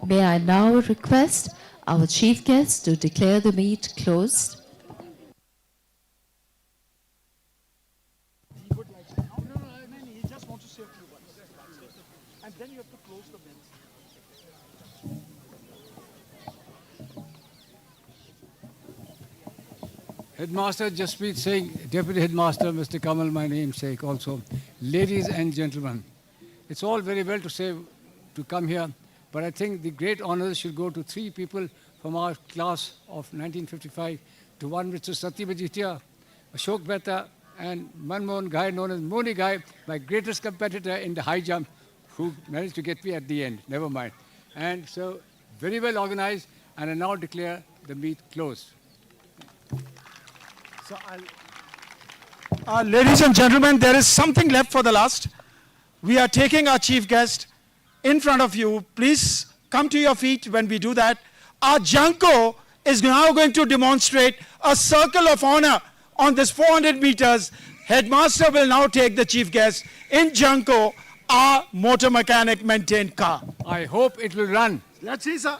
May I now request our chief guest to declare the meet closed? Headmaster Jaspreet Singh, Deputy Headmaster, Mr. Kamal, my namesake also. Ladies and gentlemen, it's all very well to say, to come here, but I think the great honors should go to 3 people from our class of 1955, to one Mr. Sati Bajitia, Ashok Mehta, and Manmohan Ghai, known as Moni Ghai, my greatest competitor in the high jump, who managed to get me at the end, never mind. And so, very well organized, and I now declare the meet closed. So ladies and gentlemen, there is something left for the last. We are taking our chief guest in front of you. Please come to your feet when we do that. Our Janko is now going to demonstrate a circle of honor on this 400 meters. Headmaster will now take the chief guest in Janko, our motor mechanic maintained car. I hope it will run. Let's see, sir.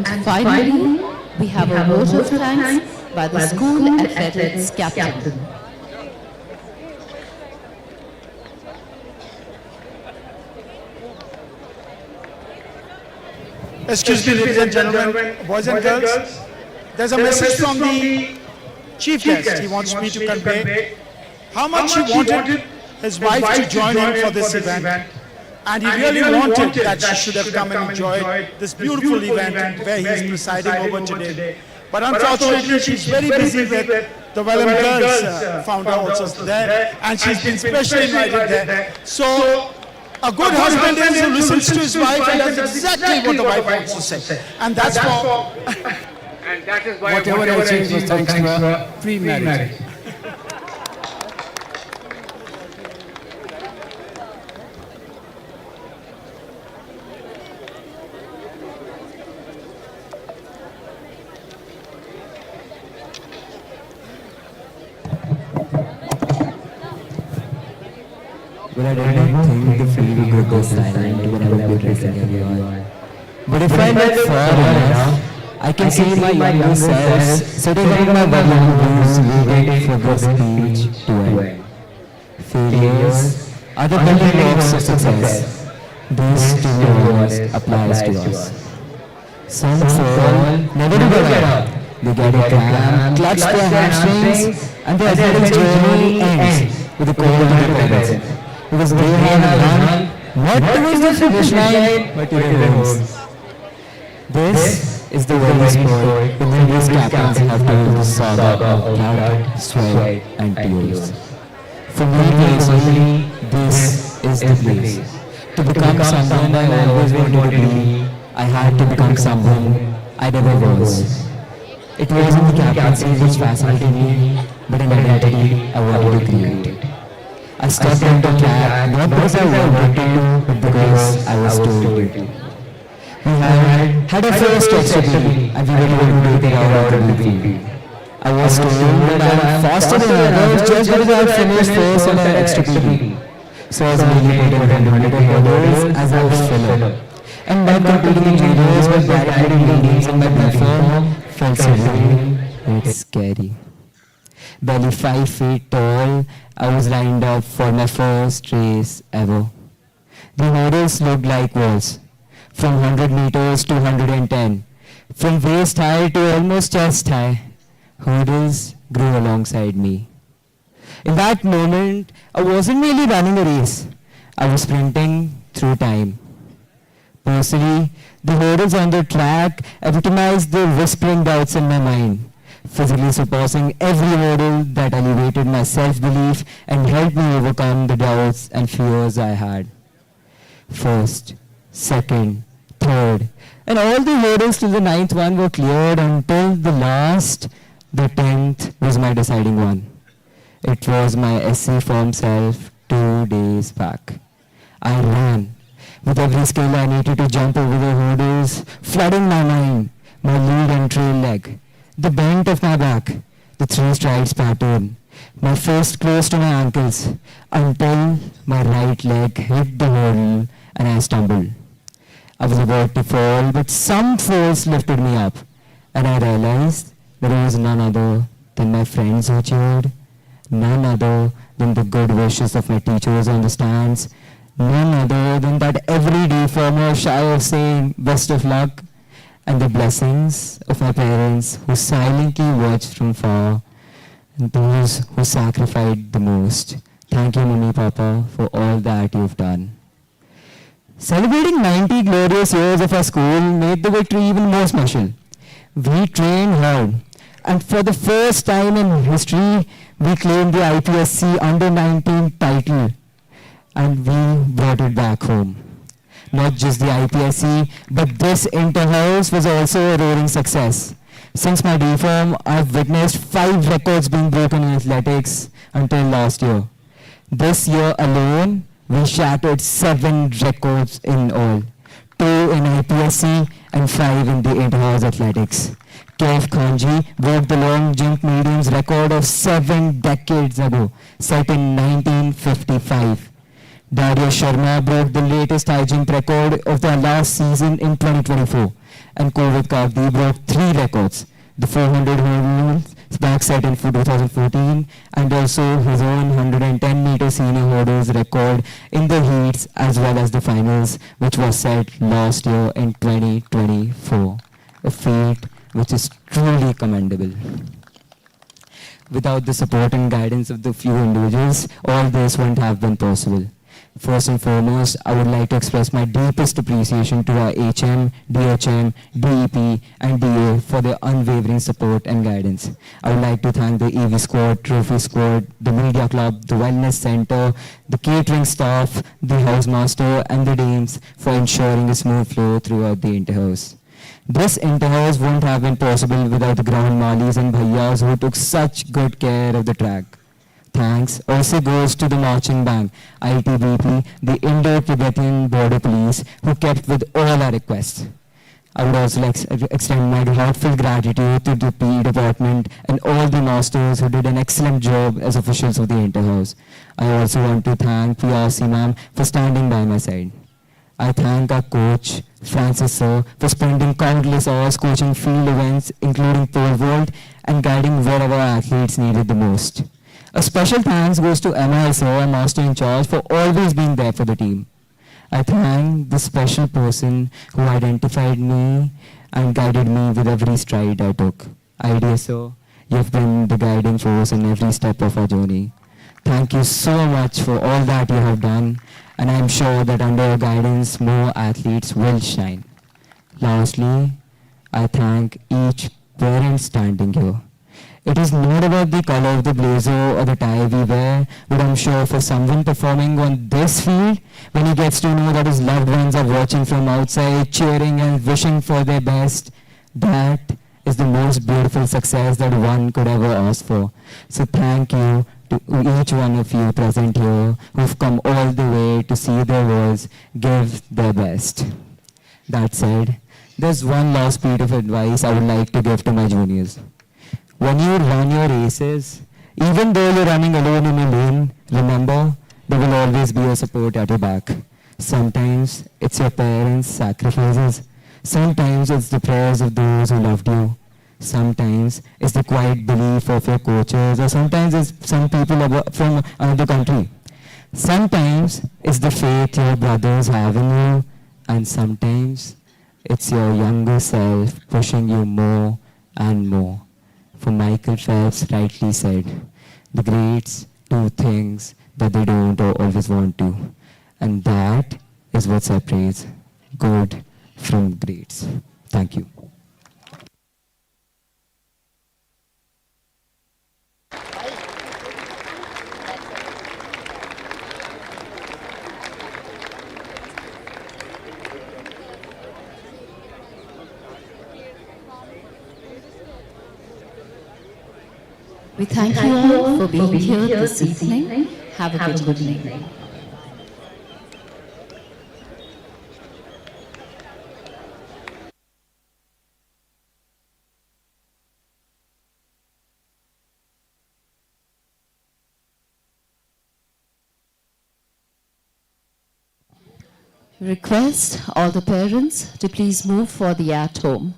And finally, we have a vote of thanks by the school athletics captain. Excuse me, ladies and gentlemen, boys and girls. There's a message from the chief guest. He wants me to convey how much he wanted his wife to join him for this event. And he really wanted that she should have come and enjoyed this beautiful event where he is presiding over today. But unfortunately, she's very busy with the Welham Girls founder also there, and she's been specially invited there. So, a good husband is who listens to his wife and does exactly what the wife wants to say. And that's for... And that is why whatever I achieved was thanks to her pre-marriage. But I did not think the field would go silent when I would be racing everyone. But if I look far enough, I can see my younger self sitting in my bedroom waiting for the speech to end. Failures are the building blocks of success. This, to be honest, applies to us. Some fall, never to get up. They get a cramp, clutch their hamstrings, and their athletic journey ends with a call to their parents. Because they have run not towards the finish line, but to their homes. This is the very sport the previous captains have told the saga of blood, sweat, and tears. For me personally, this is the place. To become someone I always wanted to be, I had to become someone I never was. It wasn't the captaincy which fascinated me, but an identity I wanted to create. I stepped on the track not because I wanted to, but because I was told to. We had our first XTB and we were going to take it out of the field. I was told that I am faster than others just because I finished first on an XTB. So I was mainly put in 100 hurdles as I was filler. And not competing in juniors but barricading meetings on my platform felt serene. It's scary. Barely 5 feet tall, I was lined up for my first race ever. The hurdles looked like walls, from 100 meters to 110, from waist high to almost chest high. Hurdles grew alongside me. In that moment, I wasn't really running a race. I was sprinting through time. Personally, the hurdles on the track epitomized the whispering doubts in my mind, physically surpassing every hurdle that elevated my self-belief and helped me overcome the doubts and fears I had. First, second, third, and all the hurdles till the 9th one were cleared until the last, the 10th was my deciding one. It was my SC form self 2 days back. I ran with every skill I needed to jump over the hurdles, flooding my mind, my lead and trail leg, the bend of my back, the 3 strides pattern, my fist close to my ankles, until my right leg hit the hurdle and I stumbled. I was about to fall, but some force lifted me up, and I realized that it was none other than my friends who cheered, none other than the good wishes of my teachers on the stands, none other than that everyday farmer shy of saying best of luck, and the blessings of my parents who silently watched from far, and those who sacrificed the most. Thank you, Mummy, Papa, for all that you've done. Celebrating 90 glorious years of our school made the victory even more special. We trained hard, and for the first time in history, we claimed the IPSC Under-19 title, and we brought it back home. Not just the IPSC, but this inter-house was also a roaring success. Since my D-Form, I've witnessed 5 records being broken in athletics until last year. This year alone, we shattered 7 records in all, 2 in IPSC and 5 in the inter-house athletics. Kev Khanji broke the long jump mediums record of 7 decades ago, set in 1955. Daria Sharma broke the latest high jump record of the last season in 2024. and Covid Kavdi broke 3 records. The 400 hurdles back set in 2014 and also his own 110-meter senior hurdles record in the heats as well as the finals, which was set last year in 2024. A feat which is truly commendable. Without the support and guidance of the few individuals, all this wouldn't have been possible. First and foremost, I would like to express my deepest appreciation to our HM, DHM, DEP, and DA for their unwavering support and guidance. I would like to thank the EV squad, trophy squad, the media club, the wellness center, the catering staff, the housemaster, and the dames for ensuring a smooth flow throughout the interhouse. This interhouse wouldn't have been possible without the ground malis and bhaiyas who took such good care of the track. Thanks also goes to the marching band, ITBP, the Indo-Tibetan Border Police, who kept with all our requests. I would also like to extend my heartfelt gratitude to the P department and all the masters who did an excellent job as officials of the interhouse. I also want to thank PRC ma'am for standing by my side. I thank our coach, Francis sir, for spending countless hours coaching field events, including pole vault, and guiding wherever athletes needed the most. A special thanks goes to MIL sir, our master in charge, for always being there for the team. I thank the special person who identified me and guided me with every stride I took. IDS sir, you've been the guiding force in every step of our journey. Thank you so much for all that you have done, and I am sure that under your guidance, more athletes will shine. Lastly, I thank each parent standing here. It is not about the color of the blazer or the tie we wear, but I'm sure for someone performing on this field, when he gets to know that his loved ones are watching from outside, cheering and wishing for their best, that is the most beautiful success that one could ever ask for. So thank you to each one of you present here who've come all the way to see their boys give their best. That said, there's one last bit of advice I would like to give to my juniors. When you run your races, even though you're running alone in a lane, remember, there will always be a support at your back. Sometimes it's your parents' sacrifices. Sometimes it's the prayers of those who loved you. Sometimes it's the quiet belief of your coaches, or sometimes it's some people from another country. Sometimes it's the faith your brothers have in you, and sometimes it's your younger self pushing you more and more. For Michael Phelps rightly said, the greats do things that they don't always want to. And that is what separates good from greats. Thank you. We thank you all for being here this evening. Have a good evening. Request all the parents to please move for the at home.